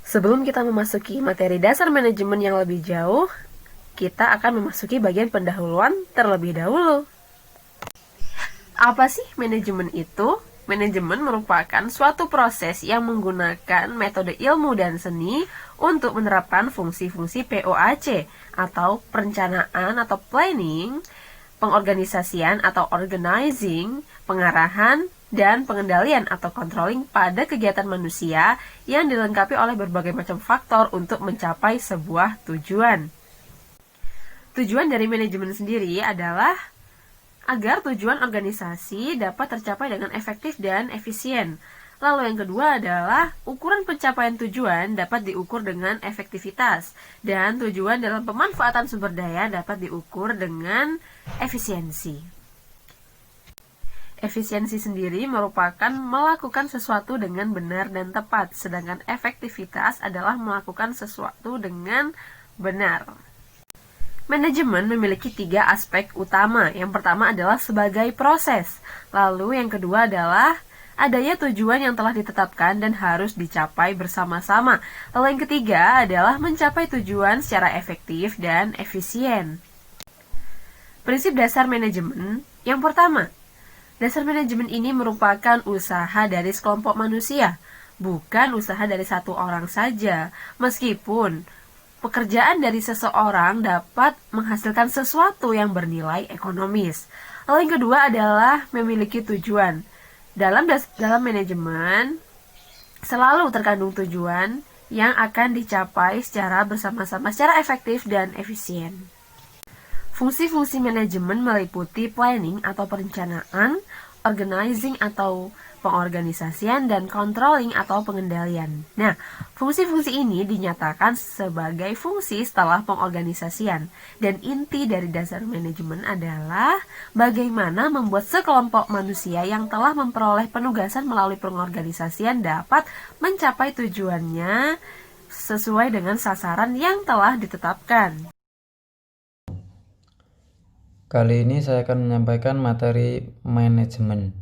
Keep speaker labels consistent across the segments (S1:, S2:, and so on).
S1: Sebelum kita memasuki materi dasar manajemen yang lebih jauh, kita akan memasuki bagian pendahuluan terlebih dahulu. Apa sih manajemen itu? Manajemen merupakan suatu proses yang menggunakan metode ilmu dan seni untuk menerapkan fungsi-fungsi POAC atau perencanaan atau planning, pengorganisasian atau organizing, pengarahan, dan pengendalian atau controlling pada kegiatan manusia yang dilengkapi oleh berbagai macam faktor untuk mencapai sebuah tujuan. Tujuan dari manajemen sendiri adalah agar tujuan organisasi dapat tercapai dengan efektif dan efisien. Lalu yang kedua adalah ukuran pencapaian tujuan dapat diukur dengan efektivitas, dan tujuan dalam pemanfaatan sumber daya dapat diukur dengan efisiensi. Efisiensi sendiri merupakan melakukan sesuatu dengan benar dan tepat, sedangkan efektivitas adalah melakukan sesuatu dengan benar. Manajemen memiliki 3 aspek utama. Yang pertama adalah sebagai proses. Lalu yang kedua adalah adanya tujuan yang telah ditetapkan dan harus dicapai bersama-sama. Lalu yang ketiga adalah mencapai tujuan secara efektif dan efisien. Prinsip dasar manajemen yang pertama, dasar manajemen ini merupakan usaha dari sekelompok manusia, bukan usaha dari satu orang saja. Meskipun pekerjaan dari seseorang dapat menghasilkan sesuatu yang bernilai ekonomis. Lalu yang kedua adalah memiliki tujuan. Dalam manajemen selalu terkandung tujuan yang akan dicapai secara bersama-sama, secara efektif dan efisien. Fungsi-fungsi manajemen meliputi planning atau perencanaan, organizing atau pengorganisasian, dan controlling atau pengendalian. Nah, fungsi-fungsi ini dinyatakan sebagai fungsi setelah pengorganisasian, dan inti dari dasar manajemen adalah bagaimana membuat sekelompok manusia yang telah memperoleh penugasan melalui pengorganisasian dapat mencapai tujuannya sesuai dengan sasaran yang telah ditetapkan.
S2: Kali ini saya akan menyampaikan materi manajemen.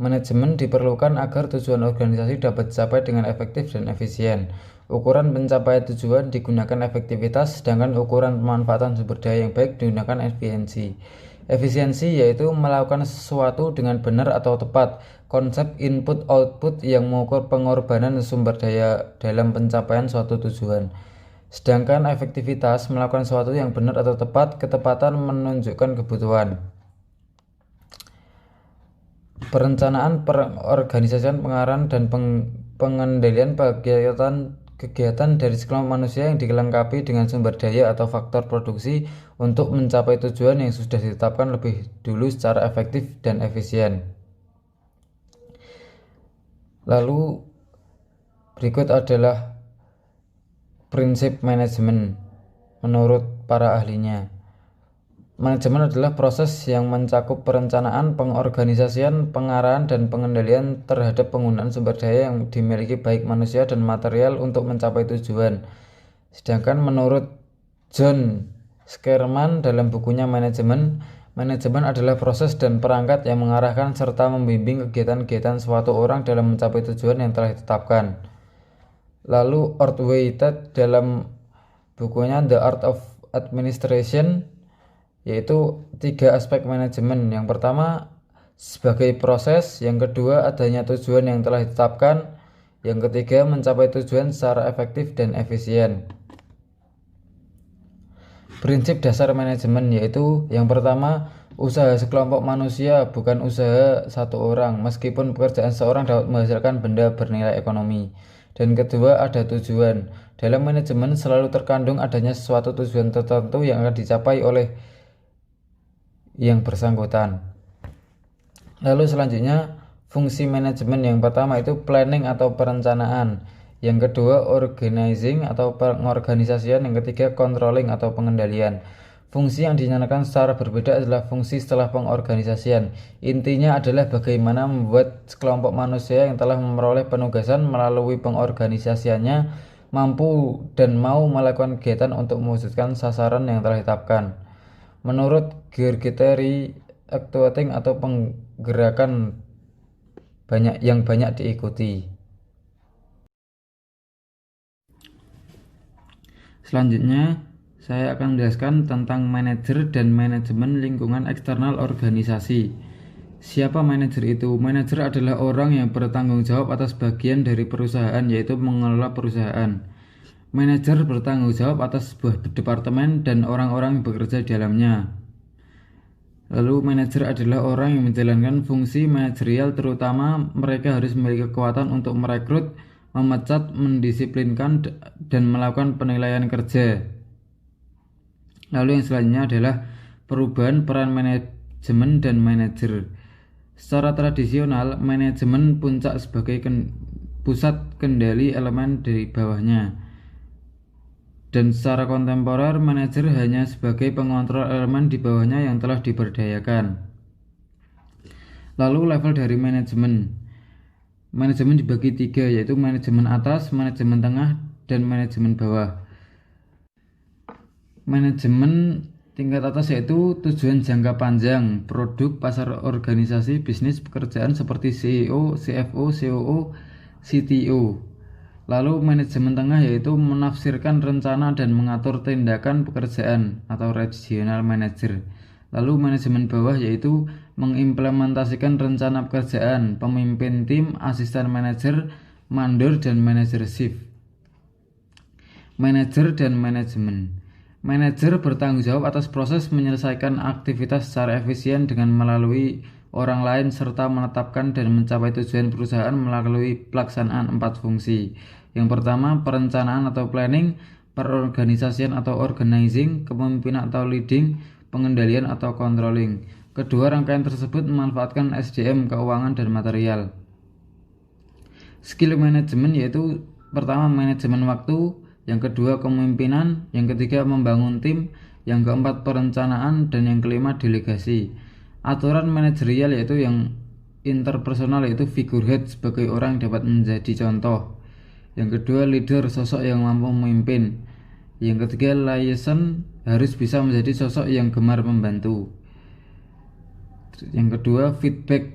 S2: Manajemen diperlukan agar tujuan organisasi dapat dicapai dengan efektif dan efisien. Ukuran pencapaian tujuan digunakan efektivitas, sedangkan ukuran pemanfaatan sumber daya yang baik digunakan efisiensi. Efisiensi yaitu melakukan sesuatu dengan benar atau tepat. Konsep input-output yang mengukur pengorbanan sumber daya dalam pencapaian suatu tujuan. Sedangkan efektivitas melakukan sesuatu yang benar atau tepat, ketepatan menunjukkan kebutuhan. Perencanaan, pengorganisasian, pengarahan, dan pengendalian kegiatan dari sekelompok manusia yang dilengkapi dengan sumber daya atau faktor produksi untuk mencapai tujuan yang sudah ditetapkan lebih dulu secara efektif dan efisien. Lalu berikut adalah prinsip manajemen menurut para ahlinya. Manajemen adalah proses yang mencakup perencanaan, pengorganisasian, pengarahan, dan pengendalian terhadap penggunaan sumber daya yang dimiliki baik manusia dan material untuk mencapai tujuan. Sedangkan menurut John Skerman dalam bukunya Manajemen adalah proses dan perangkat yang mengarahkan serta membimbing kegiatan-kegiatan suatu orang dalam mencapai tujuan yang telah ditetapkan. Lalu Ortweitet dalam bukunya The Art of Administration, yaitu 3 aspek manajemen. Yang pertama sebagai proses, yang kedua adanya tujuan yang telah ditetapkan, yang ketiga mencapai tujuan secara efektif dan efisien. Prinsip dasar manajemen yaitu yang pertama, usaha sekelompok manusia bukan usaha satu orang, meskipun pekerjaan seorang dapat menghasilkan benda bernilai ekonomi. Dan kedua, ada tujuan. Dalam manajemen selalu terkandung adanya suatu tujuan tertentu yang akan dicapai oleh yang bersangkutan. Lalu selanjutnya, fungsi manajemen yang pertama itu planning atau perencanaan. Yang kedua, organizing atau pengorganisasian. Yang ketiga, controlling atau pengendalian. Fungsi yang dinyatakan secara berbeda adalah fungsi setelah pengorganisasian. Intinya adalah bagaimana membuat sekelompok manusia yang telah memperoleh penugasan melalui pengorganisasiannya mampu dan mau melakukan kegiatan untuk mewujudkan sasaran yang telah ditetapkan. Menurut Georgeteri, actuating atau penggerakan banyak diikuti. Selanjutnya, saya akan menjelaskan tentang manajer dan manajemen lingkungan eksternal organisasi. Siapa manajer itu? Manajer adalah orang yang bertanggung jawab atas bagian dari perusahaan, yaitu mengelola perusahaan. Manajer bertanggung jawab atas sebuah departemen dan orang-orang yang bekerja di dalamnya. Lalu manajer adalah orang yang menjalankan fungsi manajerial, terutama mereka harus memiliki kekuatan untuk merekrut, memecat, mendisiplinkan, dan melakukan penilaian kerja. Lalu yang selanjutnya adalah perubahan peran manajemen dan manajer. Secara tradisional, manajemen puncak sebagai pusat kendali elemen dari bawahnya. Dan secara kontemporer, manajer hanya sebagai pengontrol elemen di bawahnya yang telah diberdayakan. Lalu level dari manajemen. Manajemen dibagi 3, yaitu manajemen atas, manajemen tengah, dan manajemen bawah. Manajemen tingkat atas yaitu tujuan jangka panjang, produk, pasar, organisasi, bisnis, pekerjaan seperti CEO, CFO, COO, CTO. Lalu manajemen tengah yaitu menafsirkan rencana dan mengatur tindakan pekerjaan atau regional manager. Lalu manajemen bawah yaitu mengimplementasikan rencana pekerjaan, pemimpin tim, asisten manajer, mandor, dan manajer shift. Manajer dan manajemen. Manajer bertanggung jawab atas proses menyelesaikan aktivitas secara efisien dengan melalui orang lain serta menetapkan dan mencapai tujuan perusahaan melalui pelaksanaan 4 fungsi. Yang pertama, perencanaan atau planning, perorganisasian atau organizing, kepemimpinan atau leading, pengendalian atau controlling. Kedua rangkaian tersebut memanfaatkan SDM, keuangan, dan material. Skill manajemen yaitu pertama manajemen waktu, yang kedua kepemimpinan, yang ketiga membangun tim, yang keempat perencanaan, dan yang kelima delegasi. Aturan manajerial yaitu yang interpersonal yaitu figurehead sebagai orang yang dapat menjadi contoh. Yang kedua leader, sosok yang mampu memimpin. Yang ketiga liaison, harus bisa menjadi sosok yang gemar membantu. Yang kedua feedback,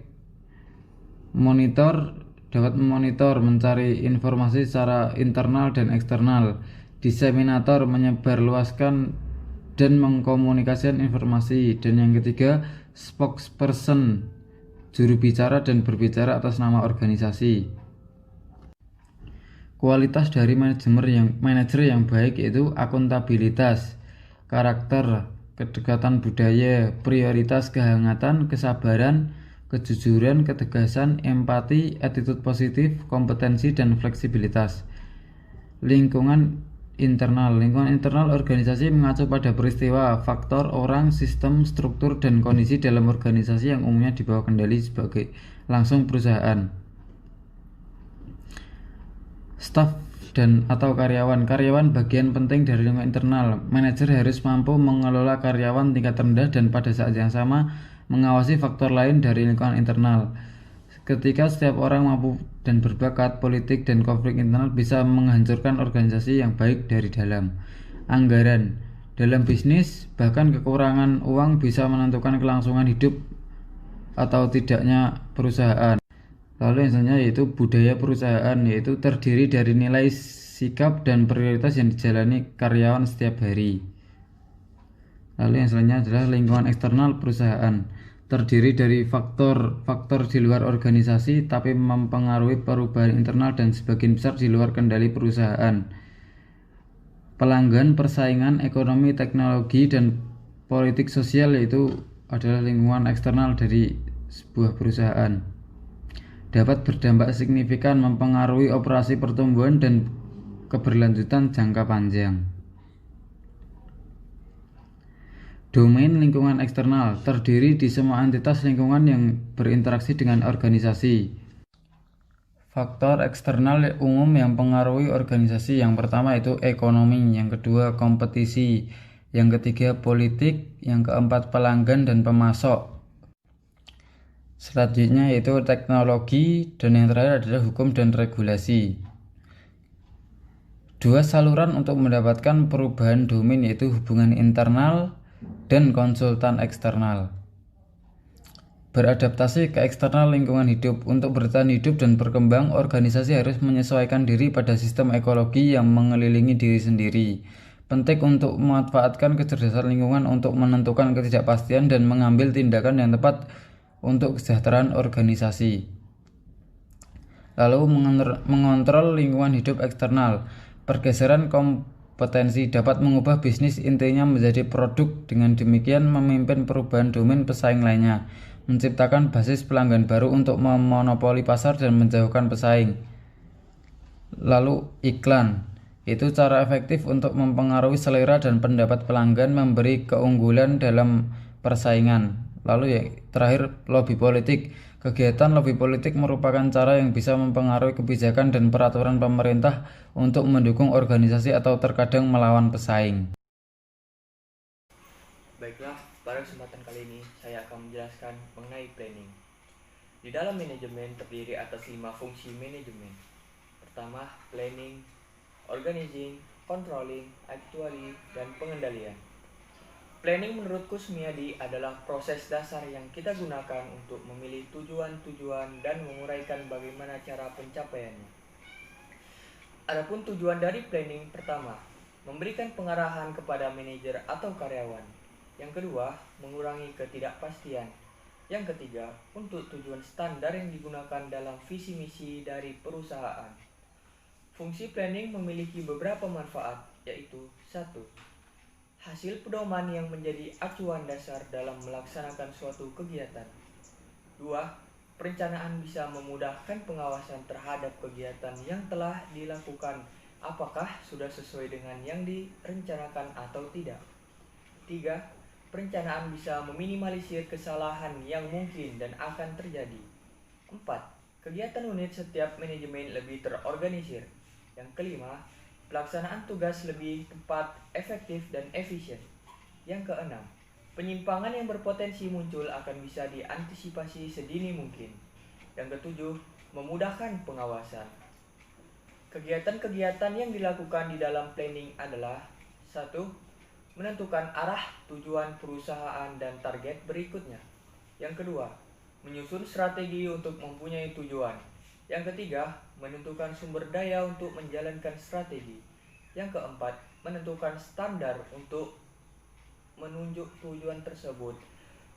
S2: monitor, dapat memonitor, mencari informasi secara internal dan eksternal. Diseminator, menyebarluaskan dan mengkomunikasikan informasi. Dan yang ketiga spokesperson, juru bicara dan berbicara atas nama organisasi. Kualitas dari manajer yang baik yaitu akuntabilitas, karakter, kedekatan budaya, prioritas, kehangatan, kesabaran, kejujuran, ketegasan, empati, attitude positif, kompetensi, dan fleksibilitas. Lingkungan internal organisasi mengacu pada peristiwa, faktor, orang, sistem, struktur, dan kondisi dalam organisasi yang umumnya di bawah kendali sebagai langsung perusahaan. Staf dan atau karyawan bagian penting dari lingkungan internal. Manajer harus mampu mengelola karyawan tingkat rendah dan pada saat yang sama mengawasi faktor lain dari lingkungan internal. Ketika setiap orang mampu dan berbakat, politik dan konflik internal bisa menghancurkan organisasi yang baik dari dalam. Anggaran dalam bisnis, bahkan kekurangan uang bisa menentukan kelangsungan hidup atau tidaknya perusahaan. Lalu yang selanjutnya yaitu budaya perusahaan, yaitu terdiri dari nilai, sikap, dan prioritas yang dijalani karyawan setiap hari. Lalu yang selanjutnya adalah lingkungan eksternal perusahaan, terdiri dari faktor-faktor di luar organisasi tapi mempengaruhi perubahan internal dan sebagian besar di luar kendali perusahaan. Pelanggan, persaingan, ekonomi, teknologi, dan politik sosial yaitu adalah lingkungan eksternal dari sebuah perusahaan. Dapat berdampak signifikan mempengaruhi operasi pertumbuhan dan keberlanjutan jangka panjang. Domain lingkungan eksternal terdiri di semua entitas lingkungan yang berinteraksi dengan organisasi. Faktor eksternal umum yang mempengaruhi organisasi yang pertama itu ekonomi, yang kedua kompetisi, yang ketiga politik, yang keempat pelanggan dan pemasok. Selanjutnya yaitu teknologi, dan yang terakhir adalah hukum dan regulasi. Dua saluran untuk mendapatkan perubahan domain yaitu hubungan internal dan konsultan eksternal. beradaptasi ke eksternal lingkungan hidup. Untuk bertahan hidup dan berkembang, organisasi harus menyesuaikan diri pada sistem ekologi yang mengelilingi diri sendiri. Penting untuk memanfaatkan kecerdasan lingkungan untuk menentukan ketidakpastian dan mengambil tindakan yang tepat untuk kesejahteraan organisasi. Lalu mengontrol lingkungan hidup eksternal. Pergeseran kompetensi dapat mengubah bisnis intinya menjadi produk, dengan demikian memimpin perubahan domain pesaing lainnya, menciptakan basis pelanggan baru untuk memonopoli pasar dan menjauhkan pesaing. Lalu iklan, itu cara efektif untuk mempengaruhi selera dan pendapat pelanggan, memberi keunggulan dalam persaingan. Lalu terakhir, lobby politik. Kegiatan lobby politik merupakan cara yang bisa mempengaruhi kebijakan dan peraturan pemerintah untuk mendukung organisasi atau terkadang melawan pesaing.
S3: Baiklah, pada kesempatan kali ini saya akan menjelaskan mengenai planning. Di dalam manajemen terdiri atas 5 fungsi manajemen. Pertama, planning, organizing, controlling, actually, dan pengendalian. Planning menurut Kusmiadi adalah proses dasar yang kita gunakan untuk memilih tujuan-tujuan dan menguraikan bagaimana cara pencapaiannya. Adapun tujuan dari planning, pertama, memberikan pengarahan kepada manajer atau karyawan. Yang kedua, mengurangi ketidakpastian. Yang ketiga, untuk tujuan standar yang digunakan dalam visi misi dari perusahaan. Fungsi planning memiliki beberapa manfaat, yaitu 1. Hasil pedoman yang menjadi acuan dasar dalam melaksanakan suatu kegiatan. 2. Perencanaan bisa memudahkan pengawasan terhadap kegiatan yang telah dilakukan, apakah sudah sesuai dengan yang direncanakan atau tidak. 3. Perencanaan bisa meminimalisir kesalahan yang mungkin dan akan terjadi. 4. Kegiatan unit setiap manajemen lebih terorganisir. Yang kelima, pelaksanaan tugas lebih tepat, efektif, dan efisien. Yang keenam, penyimpangan yang berpotensi muncul akan bisa diantisipasi sedini mungkin. Yang ketujuh, memudahkan pengawasan. Kegiatan-kegiatan yang dilakukan di dalam planning adalah 1. Menentukan arah tujuan perusahaan dan target berikutnya. Yang kedua, menyusun strategi untuk mempunyai tujuan. Yang ketiga, menentukan sumber daya untuk menjalankan strategi. Yang keempat, menentukan standar untuk menunjuk tujuan tersebut.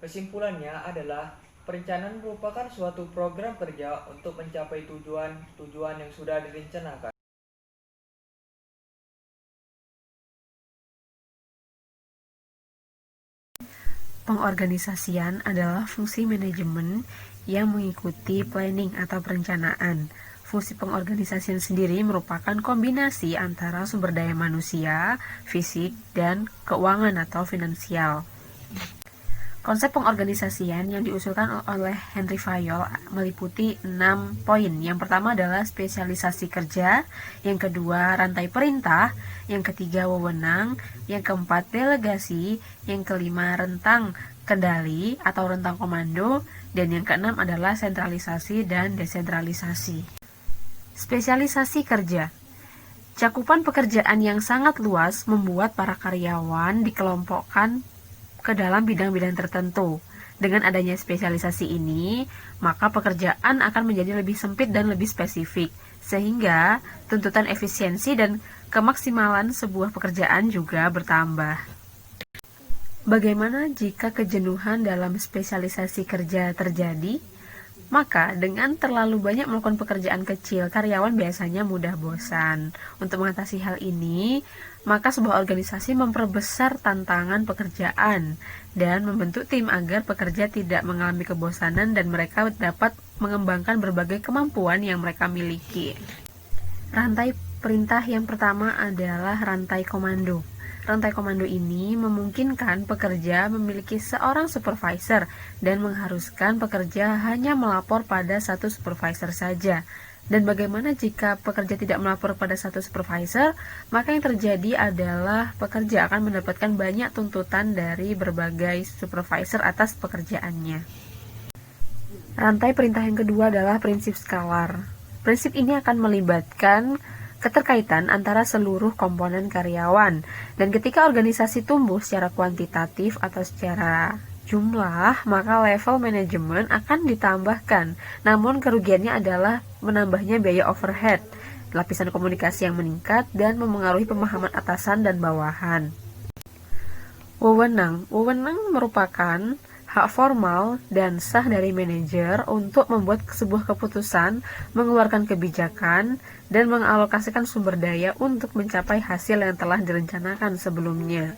S3: Kesimpulannya adalah perencanaan merupakan suatu program kerja untuk mencapai tujuan yang sudah direncanakan.
S1: Pengorganisasian adalah fungsi manajemen yang mengikuti planning atau perencanaan. Fungsi pengorganisasian sendiri merupakan kombinasi antara sumber daya manusia, fisik, dan keuangan atau finansial. Konsep pengorganisasian yang diusulkan oleh Henry Fayol meliputi 6 poin. Yang pertama adalah spesialisasi kerja, yang kedua rantai perintah, yang ketiga wewenang, yang keempat delegasi, yang kelima rentang kendali atau rentang komando, dan yang keenam adalah sentralisasi dan desentralisasi. Spesialisasi kerja. Cakupan pekerjaan yang sangat luas membuat para karyawan dikelompokkan ke dalam bidang-bidang tertentu. Dengan adanya spesialisasi ini, maka pekerjaan akan menjadi lebih sempit dan lebih spesifik, sehingga tuntutan efisiensi dan kemaksimalan sebuah pekerjaan juga bertambah. Bagaimana jika kejenuhan dalam spesialisasi kerja terjadi? Maka dengan terlalu banyak melakukan pekerjaan kecil, karyawan biasanya mudah bosan. Untuk mengatasi hal ini, maka sebuah organisasi memperbesar tantangan pekerjaan dan membentuk tim agar pekerja tidak mengalami kebosanan dan mereka dapat mengembangkan berbagai kemampuan yang mereka miliki. Rantai perintah yang pertama adalah rantai komando. Rantai komando ini memungkinkan pekerja memiliki seorang supervisor dan mengharuskan pekerja hanya melapor pada satu supervisor saja. Dan bagaimana jika pekerja tidak melapor pada satu supervisor? Maka yang terjadi adalah pekerja akan mendapatkan banyak tuntutan dari berbagai supervisor atas pekerjaannya. Rantai perintah yang kedua adalah prinsip skalar. Prinsip ini akan melibatkan keterkaitan antara seluruh komponen karyawan, dan ketika organisasi tumbuh secara kuantitatif atau secara jumlah, maka level manajemen akan ditambahkan. Namun kerugiannya adalah menambahnya biaya overhead, lapisan komunikasi yang meningkat, dan memengaruhi pemahaman atasan dan bawahan. Wewenang merupakan hak formal dan sah dari manajer untuk membuat sebuah keputusan, mengeluarkan kebijakan, dan mengalokasikan sumber daya untuk mencapai hasil yang telah direncanakan sebelumnya.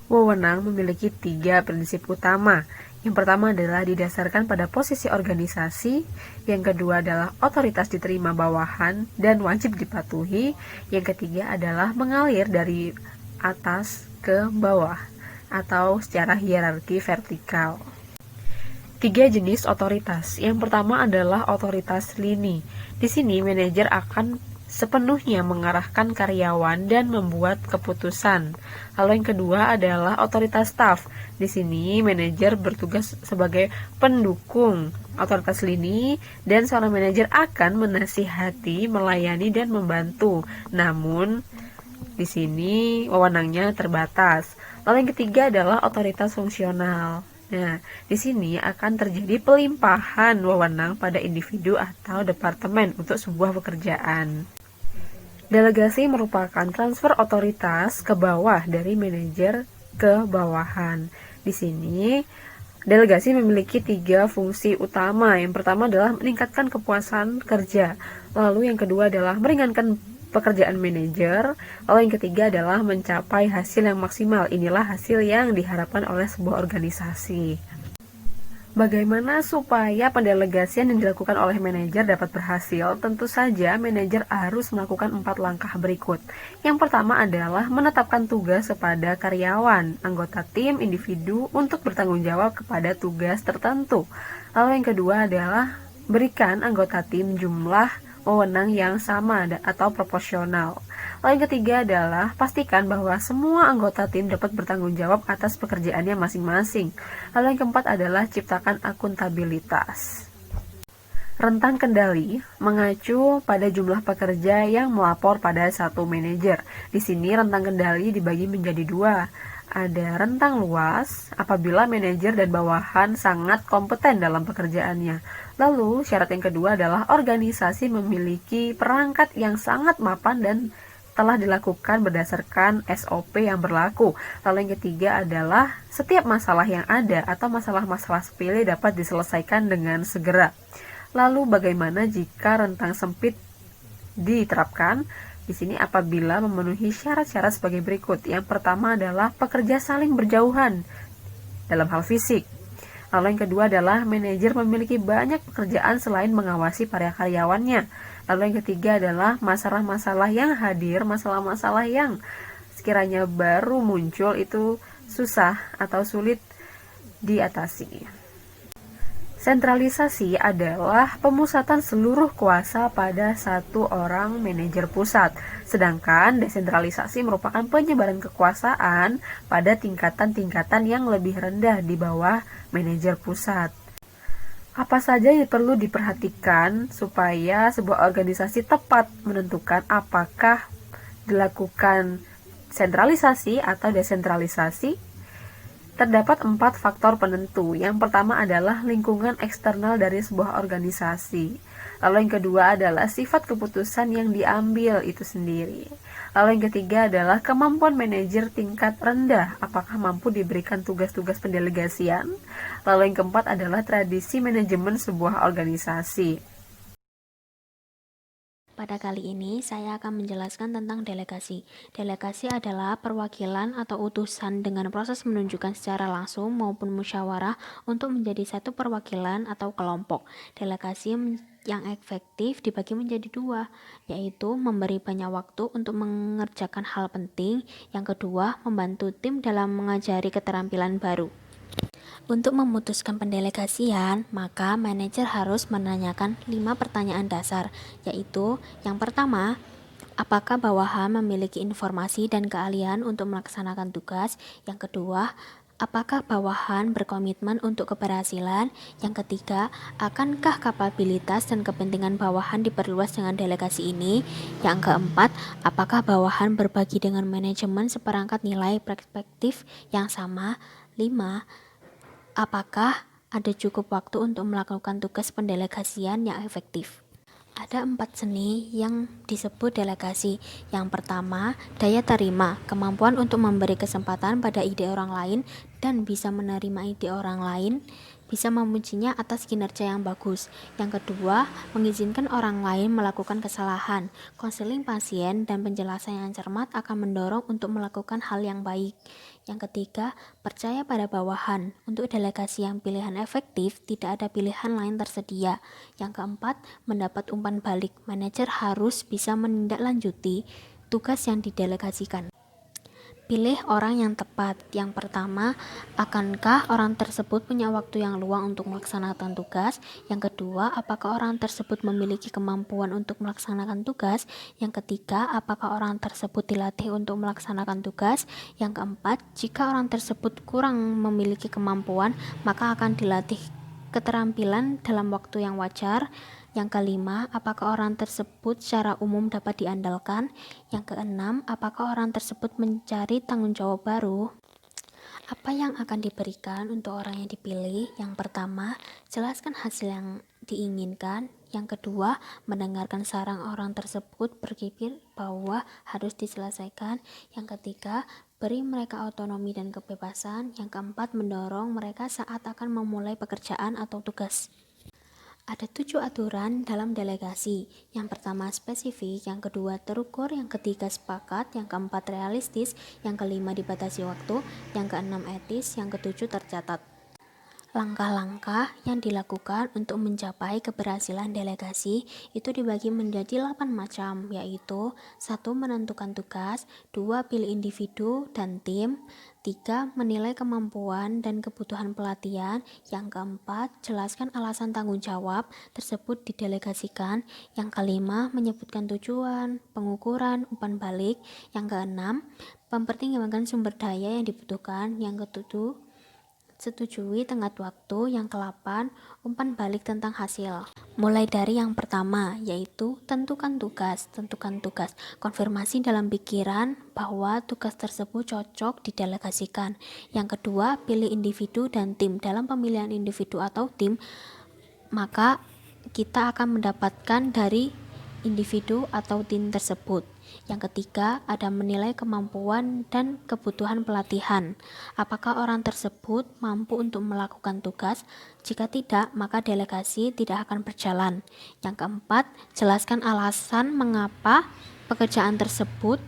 S1: Wewenang memiliki 3 prinsip utama. Yang pertama adalah didasarkan pada posisi organisasi, yang kedua adalah otoritas diterima bawahan dan wajib dipatuhi, yang ketiga adalah mengalir dari atas ke bawah atau secara hierarki vertikal. 3 jenis otoritas. Yang pertama adalah otoritas lini. Di sini manajer akan sepenuhnya mengarahkan karyawan dan membuat keputusan. Lalu yang kedua adalah otoritas staf. Di sini manajer bertugas sebagai pendukung otoritas lini dan seorang manajer akan menasihati, melayani dan membantu. Namun di sini wewenangnya terbatas. Lalu yang ketiga adalah otoritas fungsional. Nah, di sini akan terjadi pelimpahan wewenang pada individu atau departemen untuk sebuah pekerjaan. Delegasi merupakan transfer otoritas ke bawah dari manajer ke bawahan. Di sini, delegasi memiliki 3 fungsi utama. Yang pertama adalah meningkatkan kepuasan kerja. Lalu yang kedua adalah meringankan pekerjaan manajer. Lalu yang ketiga adalah mencapai hasil yang maksimal. Inilah hasil yang diharapkan oleh sebuah organisasi. Bagaimana supaya pendelegasian yang dilakukan oleh manajer dapat berhasil? Tentu saja manajer harus melakukan 4 langkah berikut. Yang pertama adalah menetapkan tugas kepada karyawan, anggota tim, individu untuk bertanggung jawab kepada tugas tertentu. Lalu yang kedua adalah berikan anggota tim jumlah wewenang yang sama atau proporsional. Lalu yang ketiga adalah pastikan bahwa semua anggota tim dapat bertanggung jawab atas pekerjaannya masing-masing. Lalu yang keempat adalah ciptakan akuntabilitas. Rentang kendali mengacu pada jumlah pekerja yang melapor pada satu manajer. Di sini rentang kendali dibagi menjadi 2. Ada rentang luas apabila manajer dan bawahan sangat kompeten dalam pekerjaannya. Lalu syarat yang kedua adalah organisasi memiliki perangkat yang sangat mapan dan telah dilakukan berdasarkan SOP yang berlaku. Lalu yang ketiga adalah setiap masalah yang ada atau masalah-masalah sepele dapat diselesaikan dengan segera. Lalu bagaimana jika rentang sempit diterapkan? Di sini apabila memenuhi syarat-syarat sebagai berikut. Yang pertama adalah pekerja saling berjauhan dalam hal fisik. Lalu yang kedua adalah manajer memiliki banyak pekerjaan selain mengawasi para karyawannya. Lalu yang ketiga adalah masalah-masalah yang hadir, masalah-masalah yang sekiranya baru muncul itu susah atau sulit diatasi. Sentralisasi adalah pemusatan seluruh kuasa pada satu orang manajer pusat, sedangkan desentralisasi merupakan penyebaran kekuasaan pada tingkatan-tingkatan yang lebih rendah di bawah manajer pusat. Apa saja yang perlu diperhatikan supaya sebuah organisasi tepat menentukan apakah dilakukan sentralisasi atau desentralisasi? Terdapat 4 faktor penentu. Yang pertama adalah lingkungan eksternal dari sebuah organisasi. Lalu yang kedua adalah sifat keputusan yang diambil itu sendiri. Lalu yang ketiga adalah kemampuan manajer tingkat rendah. Apakah mampu diberikan tugas-tugas pendelegasian? Lalu yang keempat adalah tradisi manajemen sebuah organisasi.
S4: Pada kali ini, saya akan menjelaskan tentang delegasi. Delegasi adalah perwakilan atau utusan dengan proses menunjukkan secara langsung maupun musyawarah untuk menjadi satu perwakilan atau kelompok. Delegasi yang efektif dibagi menjadi 2, yaitu memberi banyak waktu untuk mengerjakan hal penting. Yang kedua, membantu tim dalam mengajari keterampilan baru. Untuk memutuskan pendelegasian, maka manajer harus menanyakan 5 pertanyaan dasar, yaitu yang pertama, apakah bawahan memiliki informasi dan keahlian untuk melaksanakan tugas? Yang kedua, apakah bawahan berkomitmen untuk keberhasilan? Yang ketiga, akankah kapabilitas dan kepentingan bawahan diperluas dengan delegasi ini? Yang keempat, apakah bawahan berbagi dengan manajemen seperangkat nilai perspektif yang sama? 5. Apakah ada cukup waktu untuk melakukan tugas pendelegasian yang efektif? Ada 4 seni yang disebut delegasi. Yang pertama, daya terima, kemampuan untuk memberi kesempatan pada ide orang lain dan bisa menerima ide orang lain, bisa memujinya atas kinerja yang bagus. Yang kedua, mengizinkan orang lain melakukan kesalahan. Konseling pasien dan penjelasan yang cermat akan mendorong untuk melakukan hal yang baik. Yang ketiga, percaya pada bawahan. Untuk delegasi yang pilihan efektif, tidak ada pilihan lain tersedia. Yang keempat, mendapat umpan balik. Manajer harus bisa menindaklanjuti tugas yang didelegasikan. Pilih orang yang tepat. Yang pertama, akankah orang tersebut punya waktu yang luang untuk melaksanakan tugas? Yang kedua, apakah orang tersebut memiliki kemampuan untuk melaksanakan tugas? Yang ketiga, apakah orang tersebut dilatih untuk melaksanakan tugas? Yang keempat, jika orang tersebut kurang memiliki kemampuan, maka akan dilatih keterampilan dalam waktu yang wajar. Yang kelima, apakah orang tersebut secara umum dapat diandalkan? Yang keenam, apakah orang tersebut mencari tanggung jawab baru? Apa yang akan diberikan untuk orang yang dipilih? Yang pertama, jelaskan hasil yang diinginkan. Yang kedua, mendengarkan saran orang tersebut berpikir bahwa harus diselesaikan. Yang ketiga, beri mereka otonomi dan kebebasan. Yang keempat, mendorong mereka saat akan memulai pekerjaan atau tugas. Ada 7 aturan dalam delegasi. Yang pertama spesifik, yang kedua terukur, yang ketiga sepakat, yang keempat realistis, yang kelima dibatasi waktu, yang keenam etis, yang ketujuh tercatat. Langkah-langkah yang dilakukan untuk mencapai keberhasilan delegasi itu dibagi menjadi 8 macam, yaitu 1. Menentukan tugas, 2. Pilih individu dan tim, 3. Menilai kemampuan dan kebutuhan pelatihan, yang keempat, jelaskan alasan tanggung jawab tersebut didelegasikan, yang kelima, menyebutkan tujuan, pengukuran, umpan balik, yang keenam, mempertimbangkan sumber daya yang dibutuhkan, yang ketujuh, setujui tenggat waktu, yang ke-8 umpan balik tentang hasil. Mulai dari yang pertama, yaitu tentukan tugas. Konfirmasi dalam pikiran bahwa tugas tersebut cocok didelegasikan. Yang kedua, pilih individu dan tim. Dalam pemilihan individu atau tim, maka kita akan mendapatkan dari individu atau tim tersebut. Yang ketiga, ada menilai kemampuan dan kebutuhan pelatihan. Apakah orang tersebut mampu untuk melakukan tugas? Jika tidak, maka delegasi tidak akan berjalan. Yang keempat, jelaskan alasan mengapa pekerjaan tersebut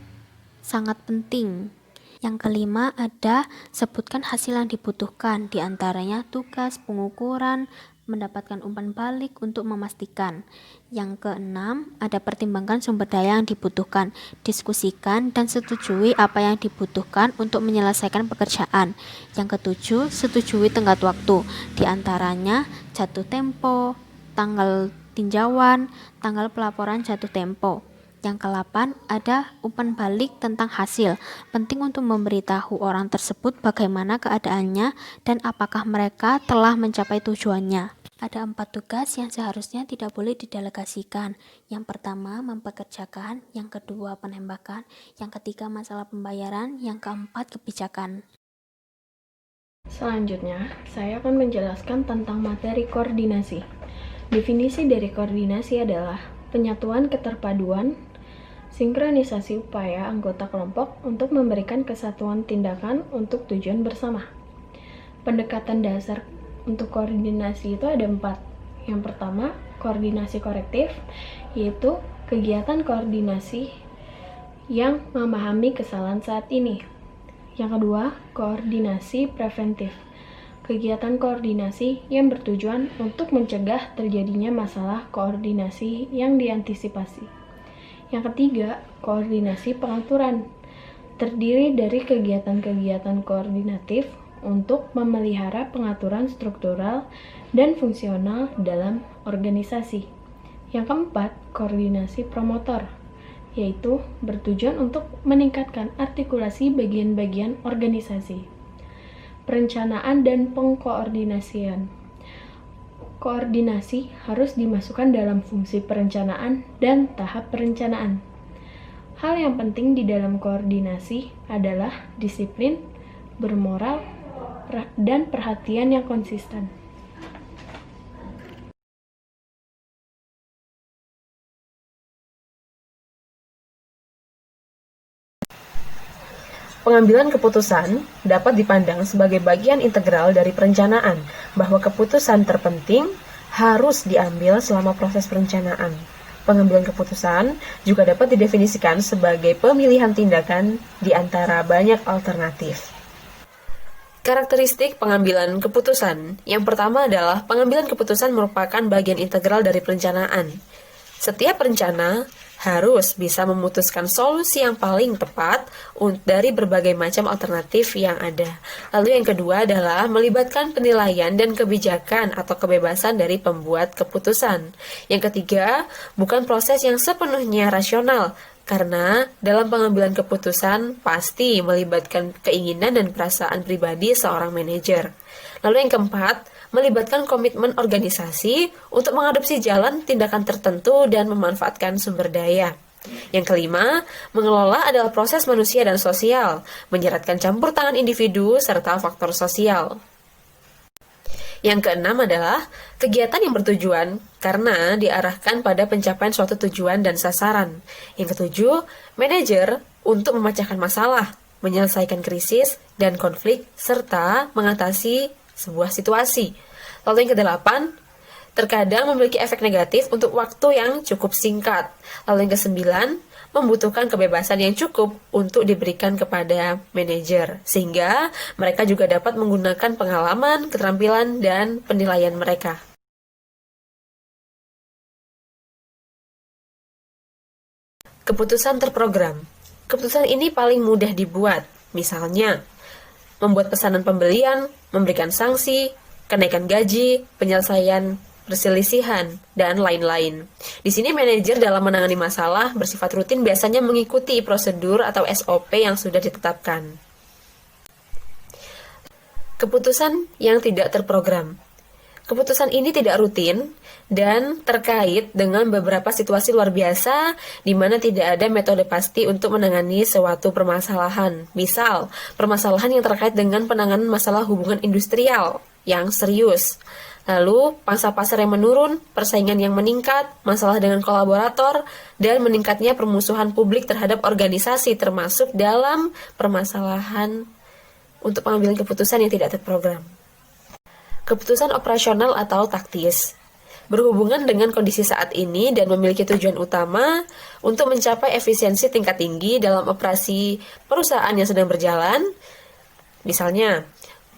S4: sangat penting. Yang kelima, ada sebutkan hasil yang dibutuhkan, diantaranya tugas, pengukuran, mendapatkan umpan balik untuk memastikan. Yang keenam, ada pertimbangkan sumber daya yang dibutuhkan, diskusikan dan setujui apa yang dibutuhkan untuk menyelesaikan pekerjaan. Yang ketujuh, setujui tenggat waktu, diantaranya jatuh tempo, tanggal tinjauan, tanggal pelaporan jatuh tempo. Yang ke-8, ada umpan balik tentang hasil. Penting untuk memberitahu orang tersebut bagaimana keadaannya dan apakah mereka telah mencapai tujuannya. Ada 4 tugas yang seharusnya tidak boleh didelegasikan. Yang pertama, mempekerjakan. Yang kedua, penembakan. Yang ketiga, masalah pembayaran. Yang keempat, kebijakan.
S1: Selanjutnya, saya akan menjelaskan tentang materi koordinasi. Definisi dari koordinasi adalah penyatuan keterpaduan, sinkronisasi upaya anggota kelompok untuk memberikan kesatuan tindakan untuk tujuan bersama. Pendekatan dasar untuk koordinasi itu ada 4. Yang pertama, koordinasi korektif, yaitu kegiatan koordinasi yang memahami kesalahan saat ini. Yang kedua, koordinasi preventif, kegiatan koordinasi yang bertujuan untuk mencegah terjadinya masalah koordinasi yang diantisipasi. Yang ketiga, koordinasi pengaturan, terdiri dari kegiatan-kegiatan koordinatif untuk memelihara pengaturan struktural dan fungsional dalam organisasi. Yang keempat, koordinasi promotor, yaitu bertujuan untuk meningkatkan artikulasi bagian-bagian organisasi. Perencanaan dan pengkoordinasian. Koordinasi harus dimasukkan dalam fungsi perencanaan dan tahap perencanaan. Hal yang penting di dalam koordinasi adalah disiplin, bermoral,
S5: dan perhatian yang konsisten.
S1: Pengambilan keputusan dapat dipandang sebagai bagian integral dari perencanaan, bahwa keputusan terpenting harus diambil selama proses perencanaan. Pengambilan keputusan juga dapat didefinisikan sebagai pemilihan tindakan di antara banyak alternatif. Karakteristik pengambilan keputusan. Yang pertama adalah pengambilan keputusan merupakan bagian integral dari perencanaan. Setiap rencana harus bisa memutuskan solusi yang paling tepat dari berbagai macam alternatif yang ada. Lalu yang kedua adalah melibatkan penilaian dan kebijakan atau kebebasan dari pembuat keputusan. Yang ketiga, bukan proses yang sepenuhnya rasional, karena dalam pengambilan keputusan pasti melibatkan keinginan dan perasaan pribadi seorang manajer. Lalu yang keempat, melibatkan komitmen organisasi untuk mengadopsi jalan tindakan tertentu dan memanfaatkan sumber daya. Yang kelima, mengelola adalah proses manusia dan sosial, menyeratkan campur tangan individu serta faktor sosial. Yang keenam adalah kegiatan yang bertujuan karena diarahkan pada pencapaian suatu tujuan dan sasaran. Yang ketujuh, manajer untuk memecahkan masalah, menyelesaikan krisis dan konflik, serta mengatasi sebuah situasi. Lalu yang kedelapan, terkadang memiliki efek negatif untuk waktu yang cukup singkat. Lalu yang kesembilan, membutuhkan kebebasan yang cukup untuk diberikan kepada manajer, sehingga mereka juga dapat menggunakan pengalaman, keterampilan, dan penilaian mereka. Keputusan terprogram. Keputusan ini paling mudah dibuat, misalnya membuat pesanan pembelian, memberikan sanksi, kenaikan gaji, penyelesaian perselisihan, dan lain-lain. Di sini manajer dalam menangani masalah bersifat rutin biasanya mengikuti prosedur atau SOP yang sudah ditetapkan. Keputusan yang tidak terprogram. Keputusan ini tidak rutin dan terkait dengan beberapa situasi luar biasa di mana tidak ada metode pasti untuk menangani suatu permasalahan. Misal, permasalahan yang terkait dengan penanganan masalah hubungan industrial yang serius. Lalu, pangsa pasar yang menurun, persaingan yang meningkat, masalah dengan kolaborator, dan meningkatnya permusuhan publik terhadap organisasi termasuk dalam permasalahan untuk pengambilan keputusan yang tidak terprogram. Keputusan operasional atau taktis berhubungan dengan kondisi saat ini dan memiliki tujuan utama untuk mencapai efisiensi tingkat tinggi dalam operasi perusahaan yang sedang berjalan, misalnya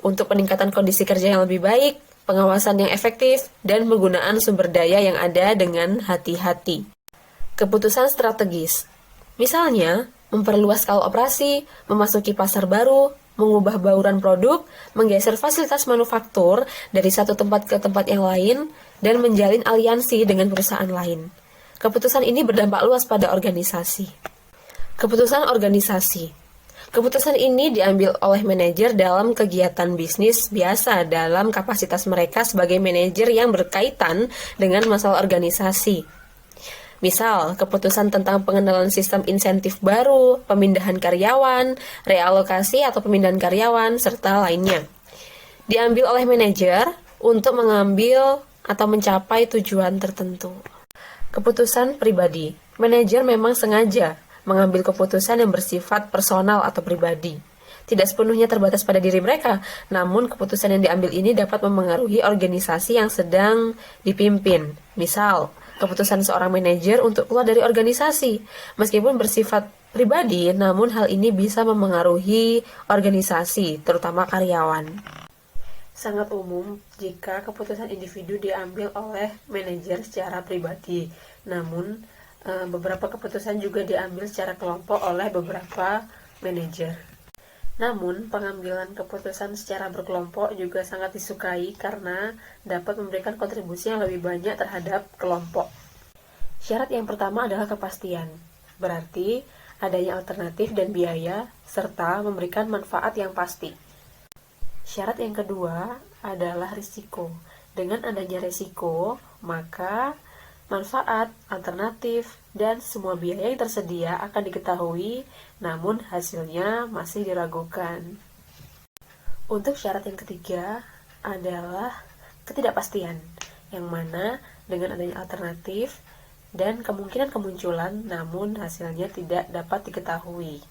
S1: untuk peningkatan kondisi kerja yang lebih baik, pengawasan yang efektif, dan penggunaan sumber daya yang ada dengan hati-hati. Keputusan strategis, misalnya memperluas skala operasi, memasuki pasar baru, mengubah bauran produk, menggeser fasilitas manufaktur dari satu tempat ke tempat yang lain, dan menjalin aliansi dengan perusahaan lain. Keputusan ini berdampak luas pada organisasi. Keputusan organisasi. Keputusan ini diambil oleh manajer dalam kegiatan bisnis biasa dalam kapasitas mereka sebagai manajer yang berkaitan dengan masalah organisasi. Misal, keputusan tentang pengenalan sistem insentif baru, pemindahan karyawan, realokasi atau pemindahan karyawan, serta lainnya. Diambil oleh manajer untuk mengambil atau mencapai tujuan tertentu. Keputusan pribadi. Manajer memang sengaja mengambil keputusan yang bersifat personal atau pribadi. Tidak sepenuhnya terbatas pada diri mereka, namun keputusan yang diambil ini dapat memengaruhi organisasi yang sedang dipimpin. Misal, keputusan seorang manajer untuk keluar dari organisasi, meskipun bersifat pribadi, namun hal ini bisa memengaruhi organisasi, terutama karyawan. Sangat umum jika keputusan individu diambil oleh manajer secara pribadi, namun beberapa keputusan juga diambil secara kelompok oleh beberapa manajer. Namun, pengambilan keputusan secara berkelompok juga sangat disukai karena dapat memberikan kontribusi yang lebih banyak terhadap kelompok. Syarat yang pertama adalah kepastian, berarti adanya alternatif dan biaya, serta memberikan manfaat yang pasti. Syarat yang kedua adalah risiko. Dengan adanya risiko, maka manfaat, alternatif, dan semua biaya yang tersedia akan diketahui, namun hasilnya masih diragukan. Untuk syarat yang ketiga adalah ketidakpastian, yang mana dengan adanya alternatif dan kemungkinan kemunculan namun hasilnya tidak dapat diketahui.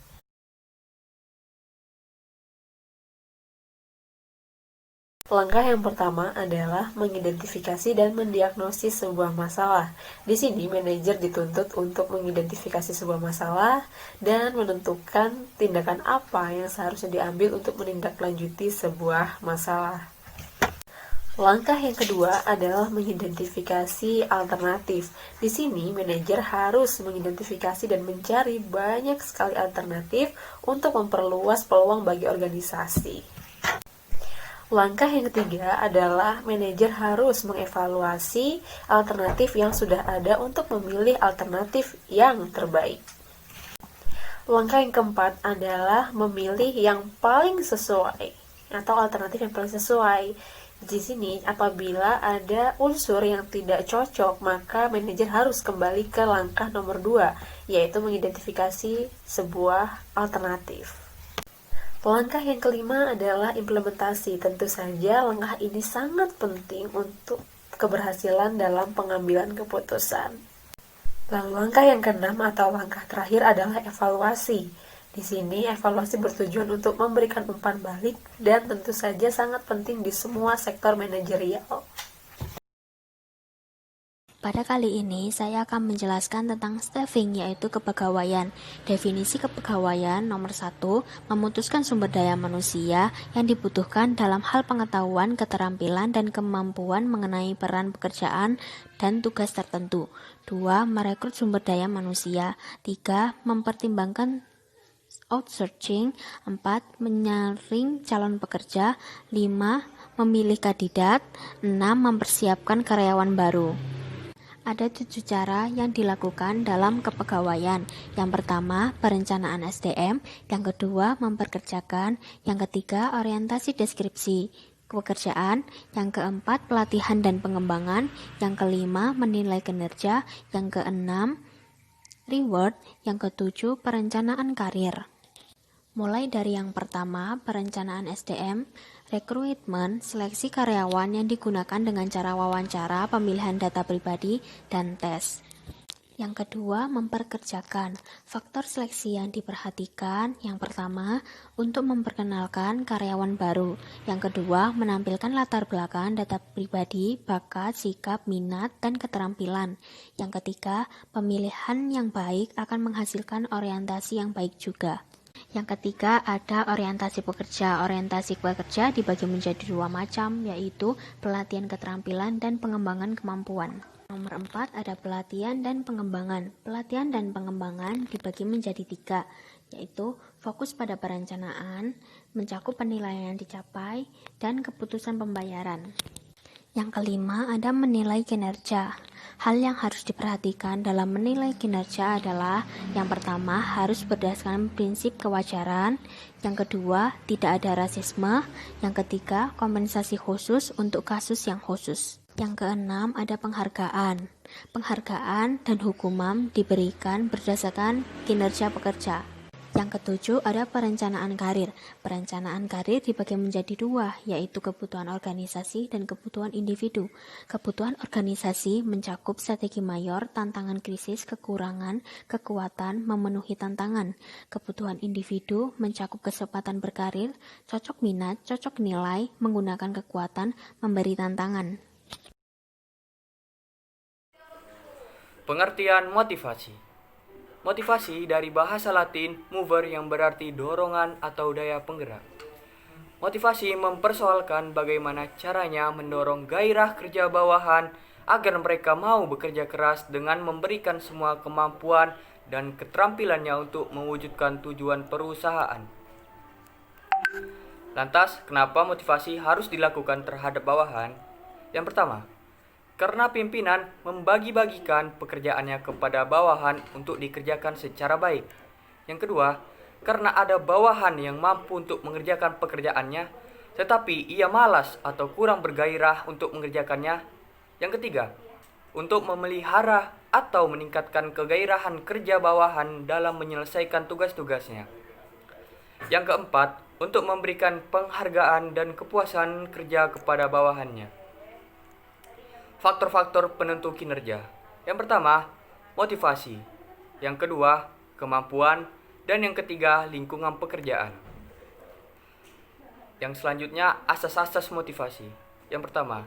S1: Langkah yang pertama adalah mengidentifikasi dan mendiagnosis sebuah masalah. Di sini manajer dituntut untuk mengidentifikasi sebuah masalah dan menentukan tindakan apa yang seharusnya diambil untuk menindaklanjuti sebuah masalah. Langkah yang kedua adalah mengidentifikasi alternatif. Di sini manajer harus mengidentifikasi dan mencari banyak sekali alternatif untuk memperluas peluang bagi organisasi. Langkah yang ketiga adalah manajer harus mengevaluasi alternatif yang sudah ada untuk memilih alternatif yang terbaik. Langkah yang keempat adalah memilih yang paling sesuai atau alternatif yang paling sesuai. Di sini apabila ada unsur yang tidak cocok, maka manajer harus kembali ke langkah nomor 2, yaitu mengidentifikasi sebuah alternatif. Langkah yang kelima adalah implementasi. Tentu saja langkah ini sangat penting untuk keberhasilan dalam pengambilan keputusan. Lalu langkah yang keenam atau langkah terakhir adalah evaluasi. Di sini evaluasi bertujuan untuk memberikan umpan balik dan tentu saja sangat penting di semua sektor manajerial.
S4: Pada kali ini, saya akan menjelaskan tentang staffing, yaitu kepegawaian. Definisi kepegawaian nomor 1, memutuskan sumber daya manusia yang dibutuhkan dalam hal pengetahuan, keterampilan, dan kemampuan mengenai peran pekerjaan dan tugas tertentu. 2, merekrut sumber daya manusia. 3, mempertimbangkan outsourcing. 4, menyaring calon pekerja. 5, memilih kandidat. 6, mempersiapkan karyawan baru. Ada 7 cara yang dilakukan dalam kepegawaian. Yang pertama, perencanaan SDM. Yang kedua, memperkerjakan. Yang ketiga, orientasi deskripsi pekerjaan. Yang keempat, pelatihan dan pengembangan. Yang kelima, menilai kinerja. Yang keenam, reward. Yang ketujuh, perencanaan karir. Mulai dari yang pertama, perencanaan SDM, rekrutmen, seleksi karyawan yang digunakan dengan cara wawancara, pemilihan data pribadi, dan tes. Yang kedua, memperkerjakan. Faktor seleksi yang diperhatikan, yang pertama, untuk memperkenalkan karyawan baru. Yang kedua, menampilkan latar belakang, data pribadi, bakat, sikap, minat, dan keterampilan. Yang ketiga, pemilihan yang baik akan menghasilkan orientasi yang baik juga. Yang ketiga, ada orientasi pekerja. Orientasi pekerja dibagi menjadi 2 macam, yaitu pelatihan keterampilan dan pengembangan kemampuan. Nomor 4, ada pelatihan dan pengembangan. Pelatihan dan pengembangan dibagi menjadi 3, yaitu fokus pada perencanaan, mencakup penilaian yang dicapai, dan keputusan pembayaran. Yang kelima, ada menilai kinerja. Hal yang harus diperhatikan dalam menilai kinerja adalah yang pertama, harus berdasarkan prinsip kewajaran. Yang kedua, tidak ada rasisme. Yang ketiga, kompensasi khusus untuk kasus yang khusus. Yang keenam, ada penghargaan. Penghargaan dan hukuman diberikan berdasarkan kinerja pekerja. Yang ketujuh, ada perencanaan karir. Perencanaan karir dibagi menjadi 2, yaitu kebutuhan organisasi dan kebutuhan individu. Kebutuhan organisasi mencakup strategi mayor, tantangan krisis, kekurangan, kekuatan, memenuhi tantangan. Kebutuhan individu mencakup kesempatan berkarir, cocok minat, cocok nilai, menggunakan kekuatan, memberi tantangan.
S3: Pengertian motivasi. Motivasi dari bahasa Latin mover yang berarti dorongan atau daya penggerak. Motivasi mempersoalkan bagaimana caranya mendorong gairah kerja bawahan agar mereka mau bekerja keras dengan memberikan semua kemampuan dan keterampilannya untuk mewujudkan tujuan perusahaan. Lantas, kenapa motivasi harus dilakukan terhadap bawahan? Yang pertama, karena pimpinan membagi-bagikan pekerjaannya kepada bawahan untuk dikerjakan secara baik. Yang kedua, karena ada bawahan yang mampu untuk mengerjakan pekerjaannya, tetapi ia malas atau kurang bergairah untuk mengerjakannya. Yang ketiga, untuk memelihara atau meningkatkan kegairahan kerja bawahan dalam menyelesaikan tugas-tugasnya. Yang keempat, untuk memberikan penghargaan dan kepuasan kerja kepada bawahannya. Faktor-faktor penentu kinerja. Yang pertama, motivasi. Yang kedua, kemampuan. Dan yang ketiga, lingkungan pekerjaan. Yang selanjutnya, asas-asas motivasi. Yang pertama,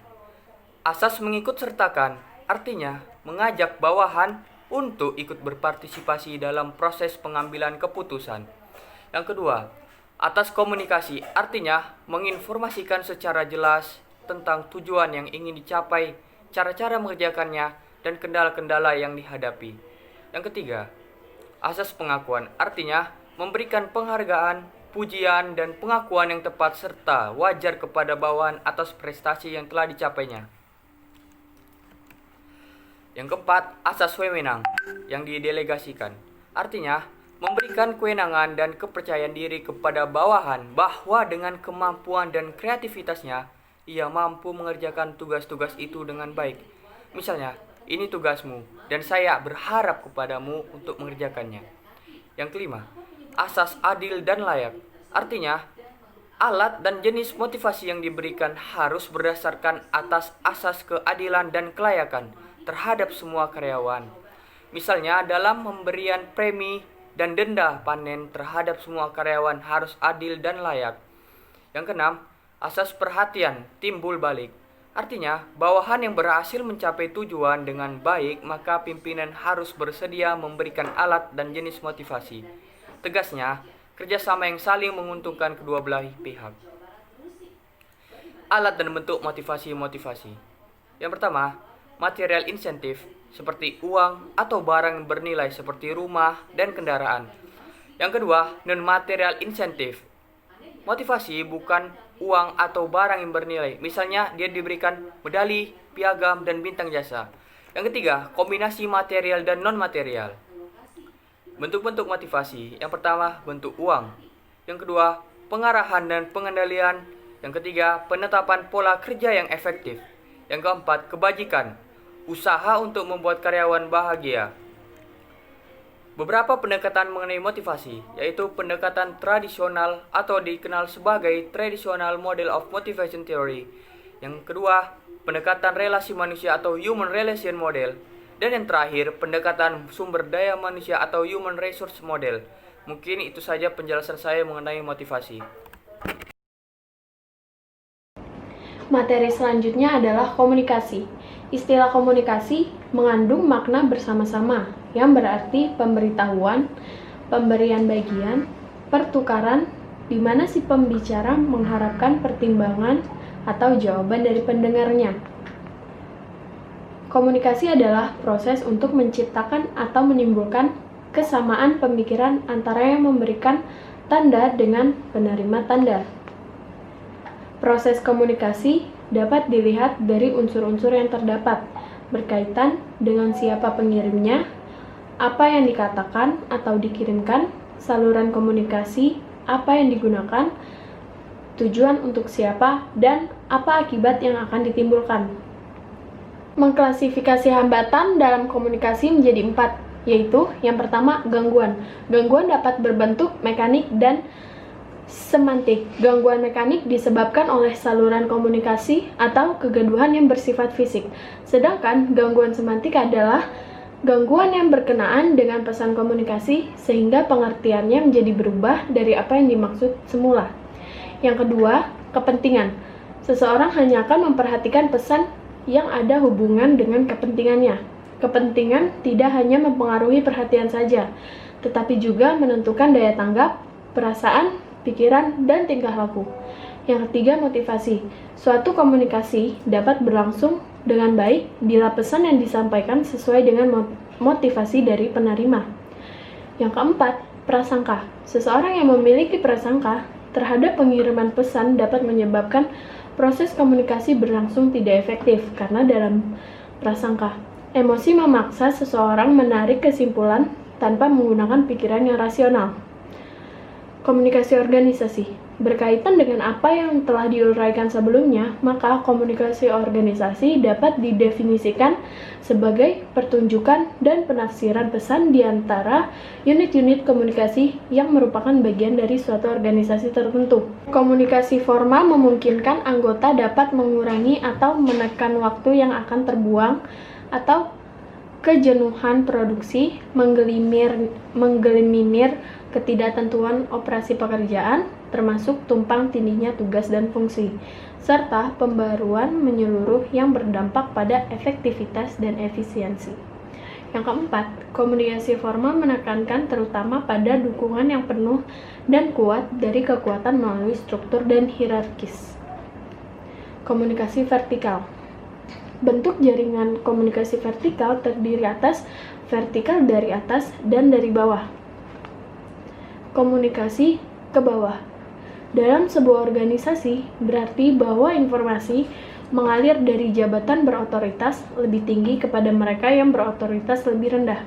S3: asas mengikut sertakan, artinya mengajak bawahan untuk ikut berpartisipasi dalam proses pengambilan keputusan. Yang kedua, atas komunikasi, artinya menginformasikan secara jelas tentang tujuan yang ingin dicapai, cara-cara mengerjakannya, dan kendala-kendala yang dihadapi. Yang ketiga, asas pengakuan, artinya memberikan penghargaan, pujian, dan pengakuan yang tepat serta wajar kepada bawahan atas prestasi yang telah dicapainya. Yang keempat, asas wewenang yang didelegasikan, artinya memberikan kewenangan dan kepercayaan diri kepada bawahan bahwa dengan kemampuan dan kreativitasnya, ia mampu mengerjakan tugas-tugas itu dengan baik. Misalnya, ini tugasmu dan saya berharap kepadamu untuk mengerjakannya. Yang kelima, asas adil dan layak. Artinya, alat dan jenis motivasi yang diberikan harus berdasarkan atas asas keadilan dan kelayakan terhadap semua karyawan. Misalnya, dalam pemberian premi dan denda panen terhadap semua karyawan harus adil dan layak. Yang keenam, asas perhatian timbul balik. Artinya, bawahan yang berhasil mencapai tujuan dengan baik, maka pimpinan harus bersedia memberikan alat dan jenis motivasi. Tegasnya, kerjasama yang saling menguntungkan kedua belah pihak. Alat dan bentuk motivasi-motivasi. Yang pertama, material insentif seperti uang atau barang bernilai seperti rumah dan kendaraan. Yang kedua, non-material insentif. Motivasi bukan uang atau barang yang bernilai. Misalnya, dia diberikan medali, piagam, dan bintang jasa. Yang ketiga, kombinasi material dan non-material. Bentuk-bentuk motivasi. Yang pertama, bentuk uang. Yang kedua, pengarahan dan pengendalian. Yang ketiga, penetapan pola kerja yang efektif. Yang keempat, kebajikan. Usaha untuk membuat karyawan bahagia. Beberapa pendekatan mengenai motivasi, yaitu pendekatan tradisional atau dikenal sebagai Traditional Model of Motivation Theory. Yang kedua, pendekatan relasi manusia atau Human Relation Model. Dan yang terakhir, pendekatan sumber daya manusia atau Human Resource Model. Mungkin itu saja penjelasan saya mengenai motivasi.
S5: Materi selanjutnya adalah komunikasi. Istilah komunikasi mengandung makna bersama-sama, yang berarti pemberitahuan, pemberian bagian, pertukaran, di mana si pembicara mengharapkan pertimbangan atau jawaban dari pendengarnya. Komunikasi adalah proses untuk menciptakan atau menimbulkan kesamaan pemikiran antara yang memberikan tanda dengan penerima tanda. Proses komunikasi dapat dilihat dari unsur-unsur yang terdapat, berkaitan dengan siapa pengirimnya, apa yang dikatakan atau dikirimkan, saluran komunikasi, apa yang digunakan, tujuan untuk siapa, dan apa akibat yang akan ditimbulkan. Mengklasifikasi hambatan dalam komunikasi menjadi 4, yaitu yang pertama, gangguan. Gangguan dapat berbentuk mekanik dan semantik. Gangguan mekanik disebabkan oleh saluran komunikasi atau kegaduhan yang bersifat fisik. Sedangkan gangguan semantik adalah gangguan yang berkenaan dengan pesan komunikasi sehingga pengertiannya menjadi berubah dari apa yang dimaksud semula. Yang kedua, kepentingan. Seseorang hanya akan memperhatikan pesan yang ada hubungan dengan kepentingannya. Kepentingan tidak hanya mempengaruhi perhatian saja, tetapi juga menentukan daya tanggap, perasaan, pikiran, dan tingkah laku. Yang ketiga, motivasi. Suatu komunikasi dapat berlangsung dengan baik bila pesan yang disampaikan sesuai dengan motivasi dari penerima. Yang keempat, prasangka. Seseorang yang memiliki prasangka terhadap pengiriman pesan dapat menyebabkan proses komunikasi berlangsung tidak efektif karena dalam prasangka, emosi memaksa seseorang menarik kesimpulan tanpa menggunakan pikiran yang rasional. Komunikasi organisasi. Berkaitan dengan apa yang telah diuraikan sebelumnya, maka komunikasi organisasi dapat didefinisikan sebagai pertunjukan dan penafsiran pesan di antara unit-unit komunikasi yang merupakan bagian dari suatu organisasi tertentu. Komunikasi formal memungkinkan anggota dapat mengurangi atau menekan waktu yang akan terbuang atau kejenuhan produksi, menggeliminir ketidaktentuan operasi pekerjaan, termasuk tumpang tindihnya tugas dan fungsi, serta pembaruan menyeluruh yang berdampak pada efektivitas dan efisiensi. Yang keempat, komunikasi formal menekankan terutama pada dukungan yang penuh dan kuat dari kekuatan melalui struktur dan hierarkis. Komunikasi vertikal. Bentuk jaringan komunikasi vertikal terdiri atas vertikal dari atas dan dari bawah. Komunikasi ke bawah. Dalam sebuah organisasi, berarti bahwa informasi mengalir dari jabatan berotoritas lebih tinggi kepada mereka yang berotoritas lebih rendah.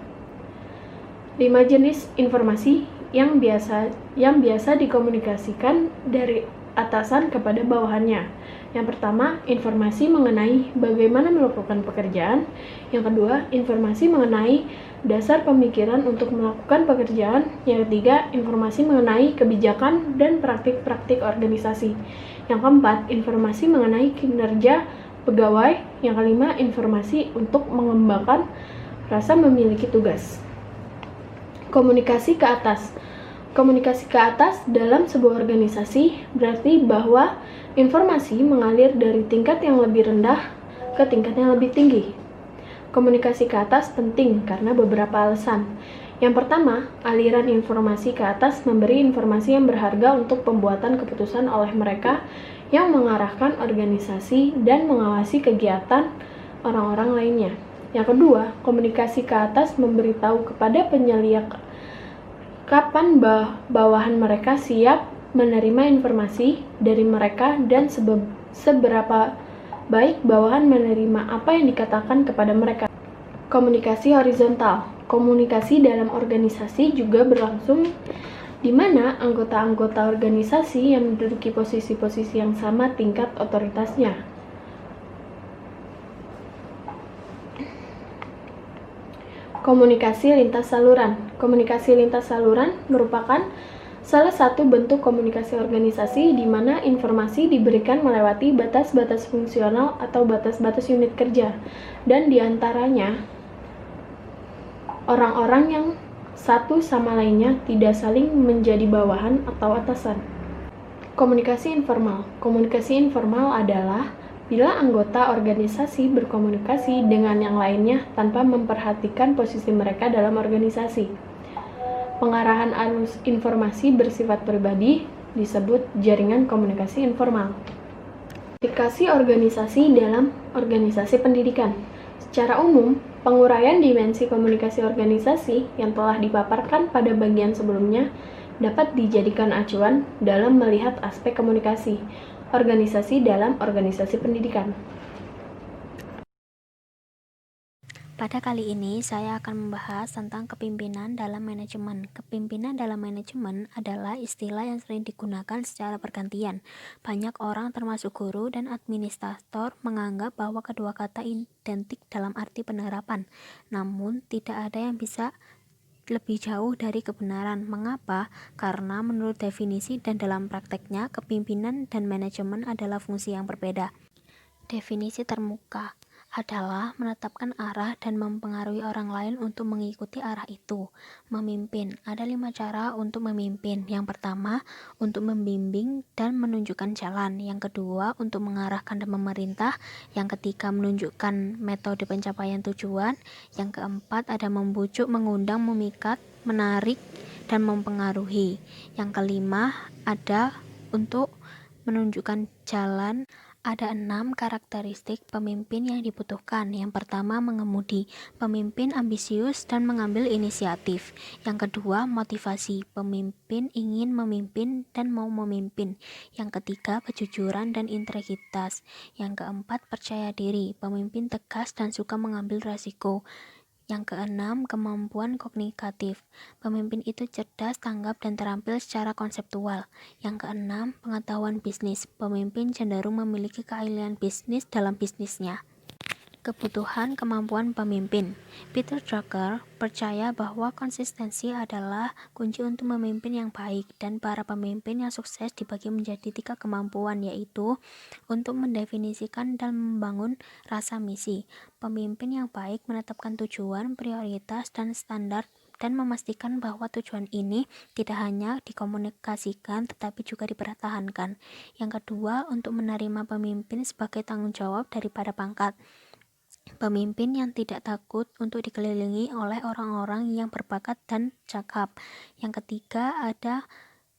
S5: 5 jenis informasi yang biasa dikomunikasikan dari atasan kepada bawahannya. Yang pertama, informasi mengenai bagaimana melakukan pekerjaan. Yang kedua, informasi mengenai dasar pemikiran untuk melakukan pekerjaan. Yang ketiga, informasi mengenai kebijakan dan praktik-praktik organisasi. Yang keempat, informasi mengenai kinerja pegawai. Yang kelima, informasi untuk mengembangkan rasa memiliki tugas. Komunikasi ke atas. Komunikasi ke atas dalam sebuah organisasi berarti bahwa informasi mengalir dari tingkat yang lebih rendah ke tingkat yang lebih tinggi. Komunikasi ke atas penting karena beberapa alasan. Yang pertama, aliran informasi ke atas memberi informasi yang berharga untuk pembuatan keputusan oleh mereka yang mengarahkan organisasi dan mengawasi kegiatan orang-orang lainnya. Yang kedua, komunikasi ke atas memberitahu kepada penyeliak kapan bawahan mereka siap menerima informasi dari mereka dan seberapa baik bawahan menerima apa yang dikatakan kepada mereka. Komunikasi horizontal. Komunikasi dalam organisasi juga berlangsung di mana anggota-anggota organisasi yang menduduki posisi-posisi yang sama tingkat otoritasnya. Komunikasi lintas saluran. Komunikasi lintas saluran merupakan salah satu bentuk komunikasi organisasi di mana informasi diberikan melewati batas-batas fungsional atau batas-batas unit kerja, dan diantaranya orang-orang yang satu sama lainnya tidak saling menjadi bawahan atau atasan. Komunikasi informal. Komunikasi informal adalah bila anggota organisasi berkomunikasi dengan yang lainnya tanpa memperhatikan posisi mereka dalam organisasi. Pengarahan arus informasi bersifat pribadi disebut jaringan komunikasi informal. Aplikasi organisasi dalam organisasi pendidikan. Secara umum, penguraian dimensi komunikasi organisasi yang telah dipaparkan pada bagian sebelumnya dapat dijadikan acuan dalam melihat aspek komunikasi organisasi dalam organisasi pendidikan.
S4: Pada kali ini, saya akan membahas tentang kepemimpinan dalam manajemen. Kepemimpinan dalam manajemen adalah istilah yang sering digunakan secara bergantian. Banyak orang, termasuk guru dan administrator, menganggap bahwa kedua kata identik dalam arti penerapan. Namun, tidak ada yang bisa lebih jauh dari kebenaran. Mengapa? Karena menurut definisi dan dalam prakteknya, kepemimpinan dan manajemen adalah fungsi yang berbeda. Definisi termuka adalah menetapkan arah dan mempengaruhi orang lain untuk mengikuti arah itu. Memimpin. Ada 5 cara untuk memimpin. Yang pertama, untuk membimbing dan menunjukkan jalan. Yang kedua, untuk mengarahkan dan memerintah. Yang ketiga, menunjukkan metode pencapaian tujuan. Yang keempat, ada membujuk, mengundang, memikat, menarik, dan mempengaruhi. Yang kelima, ada untuk menunjukkan jalan. Ada 6 karakteristik pemimpin yang dibutuhkan. Yang pertama, mengemudi. Pemimpin ambisius dan mengambil inisiatif. Yang kedua, motivasi. Pemimpin ingin memimpin dan mau memimpin. Yang ketiga, kejujuran dan integritas. Yang keempat, percaya diri. Pemimpin tegas dan suka mengambil resiko. Yang keenam, kemampuan komunikatif. Pemimpin itu cerdas, tanggap, dan terampil secara konseptual. Yang keenam, pengetahuan bisnis. Pemimpin cenderung memiliki keahlian bisnis dalam bisnisnya. Kebutuhan kemampuan pemimpin. Peter Drucker percaya bahwa konsistensi adalah kunci untuk memimpin yang baik, dan para pemimpin yang sukses dibagi menjadi 3 kemampuan, yaitu untuk mendefinisikan dan membangun rasa misi. Pemimpin yang baik menetapkan tujuan, prioritas, dan standar dan memastikan bahwa tujuan ini tidak hanya dikomunikasikan tetapi juga dipertahankan. Yang kedua, untuk menerima pemimpin sebagai tanggung jawab daripada pangkat. Pemimpin yang tidak takut untuk dikelilingi oleh orang-orang yang berbakat dan cakap. Yang ketiga, ada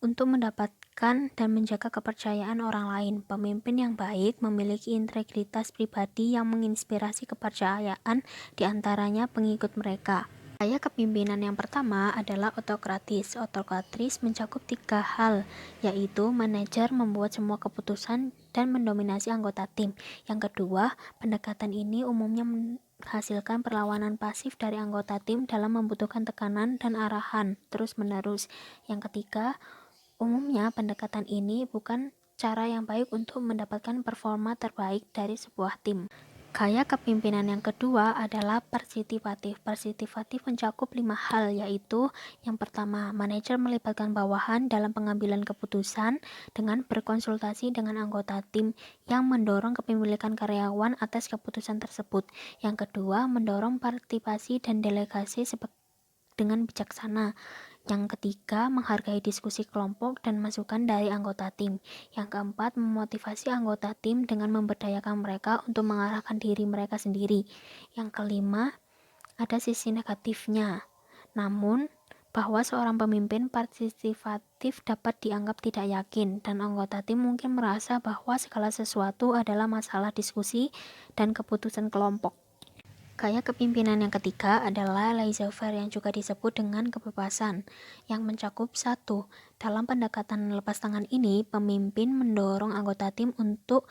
S4: untuk mendapatkan dan menjaga kepercayaan orang lain. Pemimpin yang baik memiliki integritas pribadi yang menginspirasi kepercayaan di antaranya pengikut mereka. Gaya kepemimpinan yang pertama adalah otokratis. Otokratis mencakup 3 hal, yaitu manajer membuat semua keputusan dan mendominasi anggota tim. Yang kedua, pendekatan ini umumnya menghasilkan perlawanan pasif dari anggota tim dalam membutuhkan tekanan dan arahan terus-menerus. Yang ketiga, umumnya pendekatan ini bukan cara yang baik untuk mendapatkan performa terbaik dari sebuah tim. Gaya kepemimpinan yang kedua adalah partisipatif. Partisipatif mencakup 5 hal, yaitu yang pertama, manajer melibatkan bawahan dalam pengambilan keputusan dengan berkonsultasi dengan anggota tim yang mendorong kepemilikan karyawan atas keputusan tersebut. Yang kedua, mendorong partisipasi dan delegasi dengan bijaksana. Yang ketiga, menghargai diskusi kelompok dan masukan dari anggota tim. Yang keempat, memotivasi anggota tim dengan memberdayakan mereka untuk mengarahkan diri mereka sendiri. Yang kelima, ada sisi negatifnya. Namun, bahwa seorang pemimpin partisipatif dapat dianggap tidak yakin, dan anggota tim mungkin merasa bahwa segala sesuatu adalah masalah diskusi dan keputusan kelompok. Gaya kepemimpinan yang ketiga adalah laissez-faire yang juga disebut dengan kebebasan, yang mencakup 1. Dalam pendekatan lepas tangan ini, pemimpin mendorong anggota tim untuk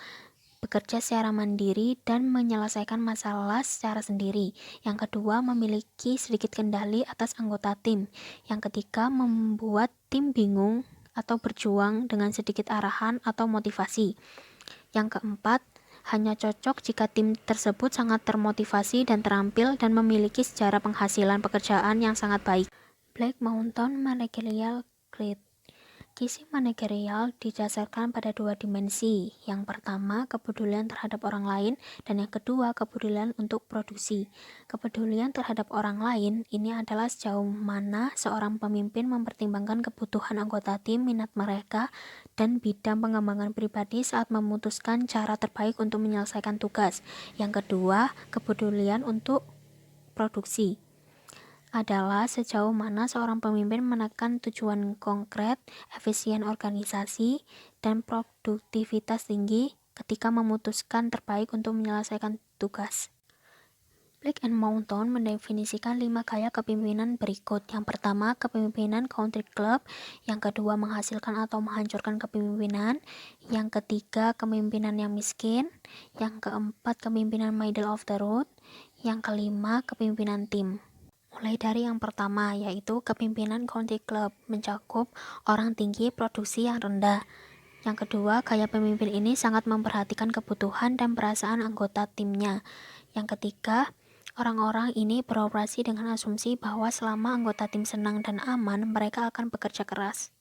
S4: bekerja secara mandiri dan menyelesaikan masalah secara sendiri. Yang kedua, memiliki sedikit kendali atas anggota tim. Yang ketiga, membuat tim bingung atau berjuang dengan sedikit arahan atau motivasi. Yang keempat, hanya cocok jika tim tersebut sangat termotivasi dan terampil dan memiliki sejarah penghasilan pekerjaan yang sangat baik. Black Mountain Managerial Grid. Gizi manajerial didasarkan pada 2 dimensi. Yang pertama, kepedulian terhadap orang lain, dan yang kedua, kepedulian untuk produksi. Kepedulian terhadap orang lain ini adalah sejauh mana seorang pemimpin mempertimbangkan kebutuhan anggota tim, minat mereka, dan bidang pengembangan pribadi saat memutuskan cara terbaik untuk menyelesaikan tugas. Yang kedua, kepedulian untuk produksi adalah sejauh mana seorang pemimpin menekan tujuan konkret, efisien organisasi, dan produktivitas tinggi ketika memutuskan terbaik untuk menyelesaikan tugas. Black and Mountain mendefinisikan 5 gaya kepemimpinan berikut. Yang pertama, kepemimpinan country club. Yang kedua, menghasilkan atau menghancurkan kepemimpinan. Yang ketiga, kepemimpinan yang miskin. Yang keempat, kepemimpinan middle of the road. Yang kelima, kepemimpinan tim. Mulai dari yang pertama, yaitu kepemimpinan country club, mencakup orang tinggi, produksi yang rendah. Yang kedua, gaya pemimpin ini sangat memperhatikan kebutuhan dan perasaan anggota timnya. Yang ketiga, orang-orang ini beroperasi dengan asumsi bahwa selama anggota tim senang dan aman, mereka akan bekerja keras.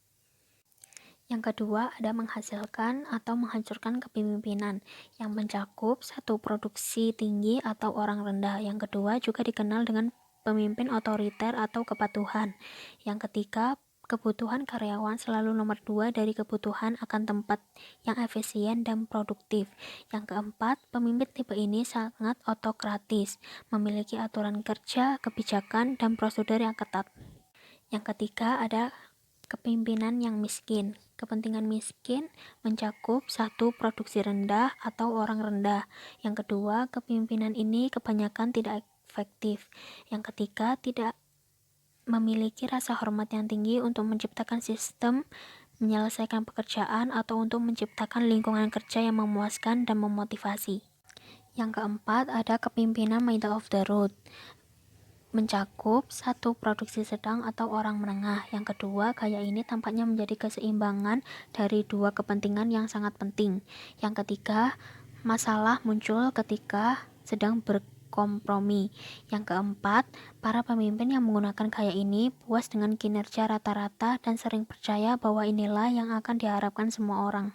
S4: Yang kedua, ada menghasilkan atau menghancurkan kepemimpinan, yang mencakup 1. Produksi tinggi atau orang rendah. Yang kedua, juga dikenal dengan pemimpin otoriter atau kepatuhan. Yang ketiga, kebutuhan karyawan selalu nomor 2 dari kebutuhan akan tempat yang efisien dan produktif. Yang keempat, pemimpin tipe ini sangat otokratis, memiliki aturan kerja, kebijakan, dan prosedur yang ketat. Yang ketiga, ada kepemimpinan yang miskin. Kepentingan miskin mencakup 1. Produksi rendah atau orang rendah. Yang kedua, kepemimpinan ini kebanyakan tidak efektif. Yang ketiga, tidak memiliki rasa hormat yang tinggi untuk menciptakan sistem, menyelesaikan pekerjaan, atau untuk menciptakan lingkungan kerja yang memuaskan dan memotivasi. Yang keempat, ada kepemimpinan middle of the road. mencakup satu, produksi sedang atau orang menengah. Yang kedua, gaya ini tampaknya menjadi keseimbangan dari dua kepentingan yang sangat penting. Yang ketiga, masalah muncul ketika sedang berkompromi. Yang keempat, para pemimpin yang menggunakan gaya ini puas dengan kinerja rata-rata dan sering percaya bahwa inilah yang akan diharapkan semua orang.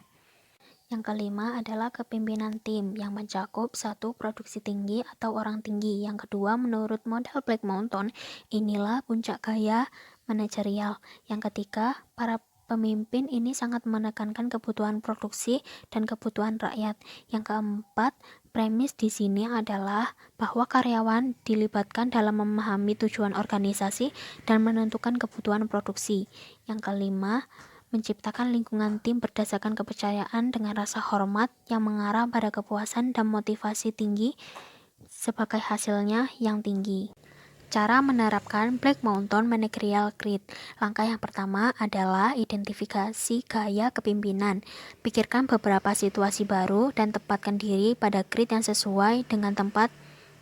S4: Yang kelima adalah kepemimpinan tim yang mencakup satu, produksi tinggi atau orang tinggi. Yang kedua, menurut model Black Mountain, inilah puncak gaya manajerial. Yang ketiga, para pemimpin ini sangat menekankan kebutuhan produksi dan kebutuhan rakyat. Yang keempat, premis di sini adalah bahwa karyawan dilibatkan dalam memahami tujuan organisasi dan menentukan kebutuhan produksi. Yang kelima, menciptakan lingkungan tim berdasarkan kepercayaan dengan rasa hormat yang mengarah pada kepuasan dan motivasi tinggi sebagai hasilnya yang tinggi. Cara menerapkan Black Mountain Managerial Grid. Langkah yang pertama adalah identifikasi gaya kepemimpinan. Pikirkan beberapa situasi baru dan tempatkan diri pada grid yang sesuai dengan tempat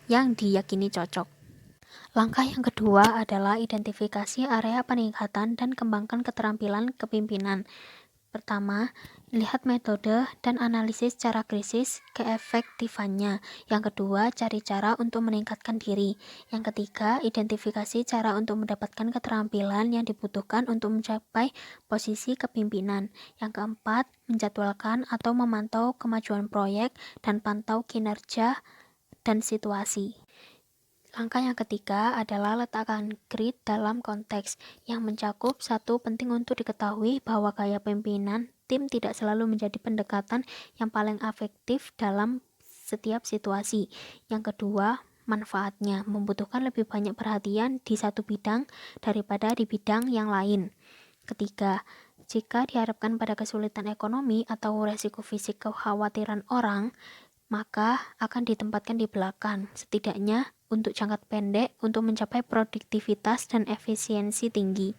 S4: yang diyakini cocok. Langkah yang kedua adalah identifikasi area peningkatan dan kembangkan keterampilan kepemimpinan. Pertama, lihat metode dan analisis cara krisis keefektifannya. Yang kedua, cari cara untuk meningkatkan diri. Yang ketiga, identifikasi cara untuk mendapatkan keterampilan yang dibutuhkan untuk mencapai posisi kepemimpinan. Yang keempat, menjadwalkan atau memantau kemajuan proyek dan pantau kinerja dan situasi. Langkah yang ketiga adalah letakkan grid dalam konteks yang mencakup satu, penting untuk diketahui bahwa gaya pimpinan tim tidak selalu menjadi pendekatan yang paling efektif dalam setiap situasi. Yang kedua, manfaatnya membutuhkan lebih banyak perhatian di satu bidang daripada di bidang yang lain. Ketiga, jika diharapkan pada kesulitan ekonomi atau resiko fisik kekhawatiran orang, maka akan ditempatkan di belakang, setidaknya untuk jangka pendek untuk mencapai produktivitas dan efisiensi tinggi.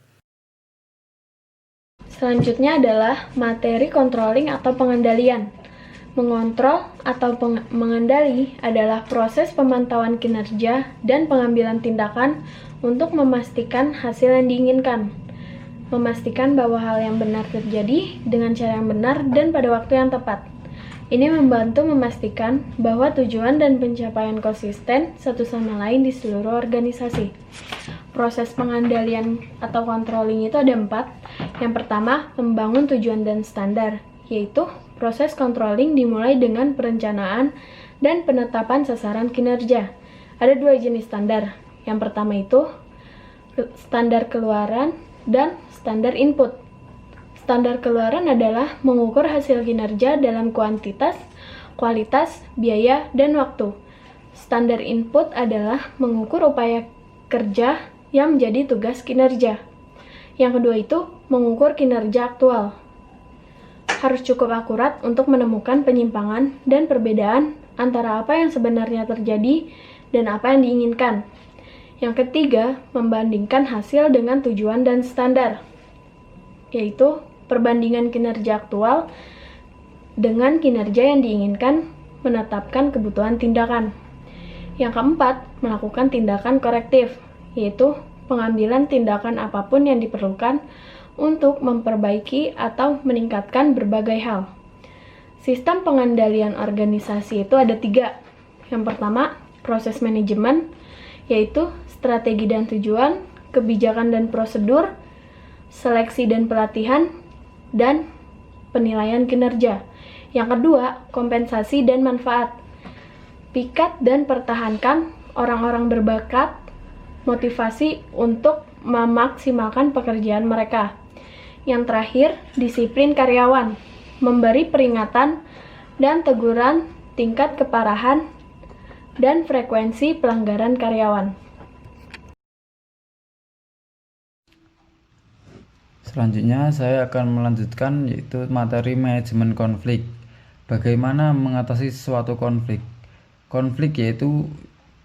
S5: Selanjutnya adalah materi controlling atau pengendalian. Mengontrol atau mengendali adalah proses pemantauan kinerja dan pengambilan tindakan untuk memastikan hasil yang diinginkan. Memastikan bahwa hal yang benar terjadi dengan cara yang benar dan pada waktu yang tepat. Ini membantu memastikan bahwa tujuan dan pencapaian konsisten satu sama lain di seluruh organisasi. Proses pengendalian atau controlling itu ada 4. Yang pertama, membangun tujuan dan standar, yaitu proses controlling dimulai dengan perencanaan dan penetapan sasaran kinerja. Ada 2 jenis standar. Yang pertama itu standar keluaran dan standar input. Standar keluaran adalah mengukur hasil kinerja dalam kuantitas, kualitas, biaya, dan waktu. Standar input adalah mengukur upaya kerja yang menjadi tugas kinerja. Yang kedua itu mengukur kinerja aktual. Harus cukup akurat untuk menemukan penyimpangan dan perbedaan antara apa yang sebenarnya terjadi dan apa yang diinginkan. Yang ketiga, membandingkan hasil dengan tujuan dan standar, yaitu perbandingan kinerja aktual dengan kinerja yang diinginkan, menetapkan kebutuhan tindakan. Yang keempat, melakukan tindakan korektif, yaitu pengambilan tindakan apapun yang diperlukan untuk memperbaiki atau meningkatkan berbagai hal. Sistem pengendalian organisasi itu ada 3. Yang pertama, proses manajemen, yaitu strategi dan tujuan, kebijakan dan prosedur, seleksi dan pelatihan, dan penilaian kinerja. Yang kedua, kompensasi dan manfaat. Pikat dan pertahankan orang-orang berbakat, motivasi untuk memaksimalkan pekerjaan mereka. Yang terakhir, disiplin karyawan, memberi peringatan dan teguran tingkat keparahan dan frekuensi pelanggaran karyawan.
S2: Selanjutnya saya akan melanjutkan yaitu materi manajemen konflik. Bagaimana mengatasi suatu konflik? Konflik yaitu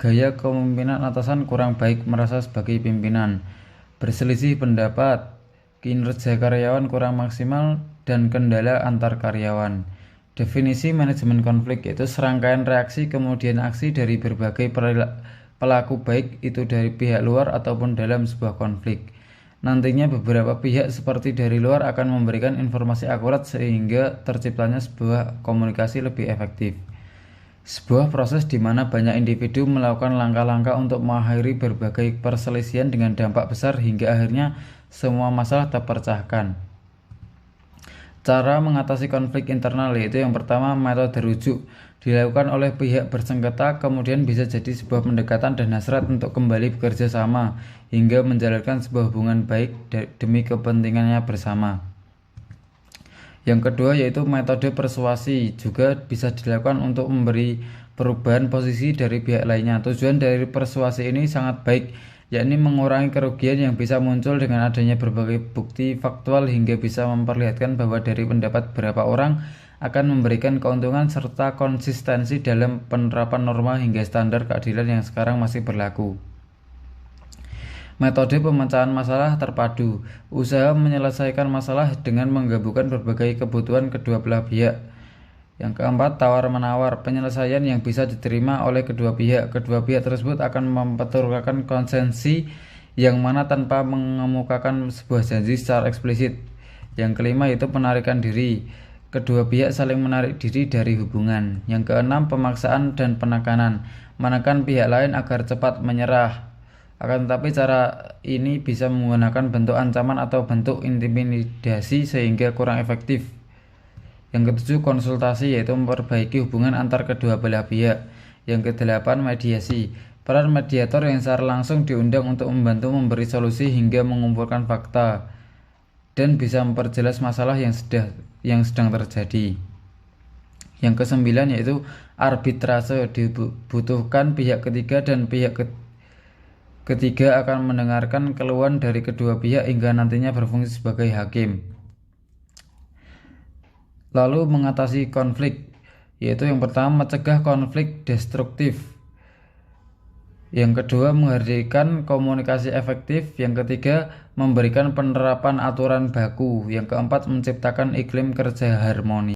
S2: gaya kepemimpinan atasan kurang baik merasa sebagai pimpinan, berselisih pendapat, kinerja karyawan kurang maksimal, dan kendala antar karyawan. Definisi manajemen konflik yaitu serangkaian reaksi kemudian aksi dari berbagai pelaku baik itu dari pihak luar ataupun dalam sebuah konflik. Nantinya beberapa pihak seperti dari luar akan memberikan informasi akurat sehingga terciptanya sebuah komunikasi lebih efektif. Sebuah proses di mana banyak individu melakukan langkah-langkah untuk mengakhiri berbagai perselisihan dengan dampak besar hingga akhirnya semua masalah terpecahkan. Cara mengatasi konflik internal yaitu yang pertama metode rujuk dilakukan oleh pihak bersengketa, kemudian bisa jadi sebuah pendekatan dan hasrat untuk kembali bekerja sama hingga menjalankan sebuah hubungan baik demi kepentingannya bersama. Yang kedua yaitu metode persuasi, juga bisa dilakukan untuk memberi perubahan posisi dari pihak lainnya. Tujuan dari persuasi ini sangat baik, yakni mengurangi kerugian yang bisa muncul dengan adanya berbagai bukti faktual hingga bisa memperlihatkan bahwa dari pendapat beberapa orang akan memberikan keuntungan serta konsistensi dalam penerapan norma hingga standar keadilan yang sekarang masih berlaku. Metode pemecahan masalah terpadu, usaha menyelesaikan masalah dengan menggabungkan berbagai kebutuhan kedua belah pihak. Yang keempat, tawar-menawar, penyelesaian yang bisa diterima oleh kedua pihak. Kedua pihak tersebut akan mempertukarkan konsensi yang mana tanpa mengemukakan sebuah janji secara eksplisit. Yang kelima yaitu penarikan diri. Kedua pihak saling menarik diri dari hubungan. Yang keenam, pemaksaan dan penekanan, menekan pihak lain agar cepat menyerah. Akan tetapi cara ini bisa menggunakan bentuk ancaman atau bentuk intimidasi sehingga kurang efektif. Yang ketujuh, konsultasi, yaitu memperbaiki hubungan antar kedua belah pihak. Yang kedelapan, mediasi, peran mediator yang secara langsung diundang untuk membantu memberi solusi hingga mengumpulkan fakta dan bisa memperjelas masalah yang sedang terjadi. Yang kesembilan yaitu arbitrase, dibutuhkan pihak ketiga dan pihak ketiga akan mendengarkan keluhan dari kedua pihak hingga nantinya berfungsi sebagai hakim. Lalu mengatasi konflik, yaitu yang pertama mencegah konflik destruktif. Yang kedua menghadirkan komunikasi efektif. Yang ketiga memberikan penerapan aturan baku. Yang keempat menciptakan iklim kerja harmoni.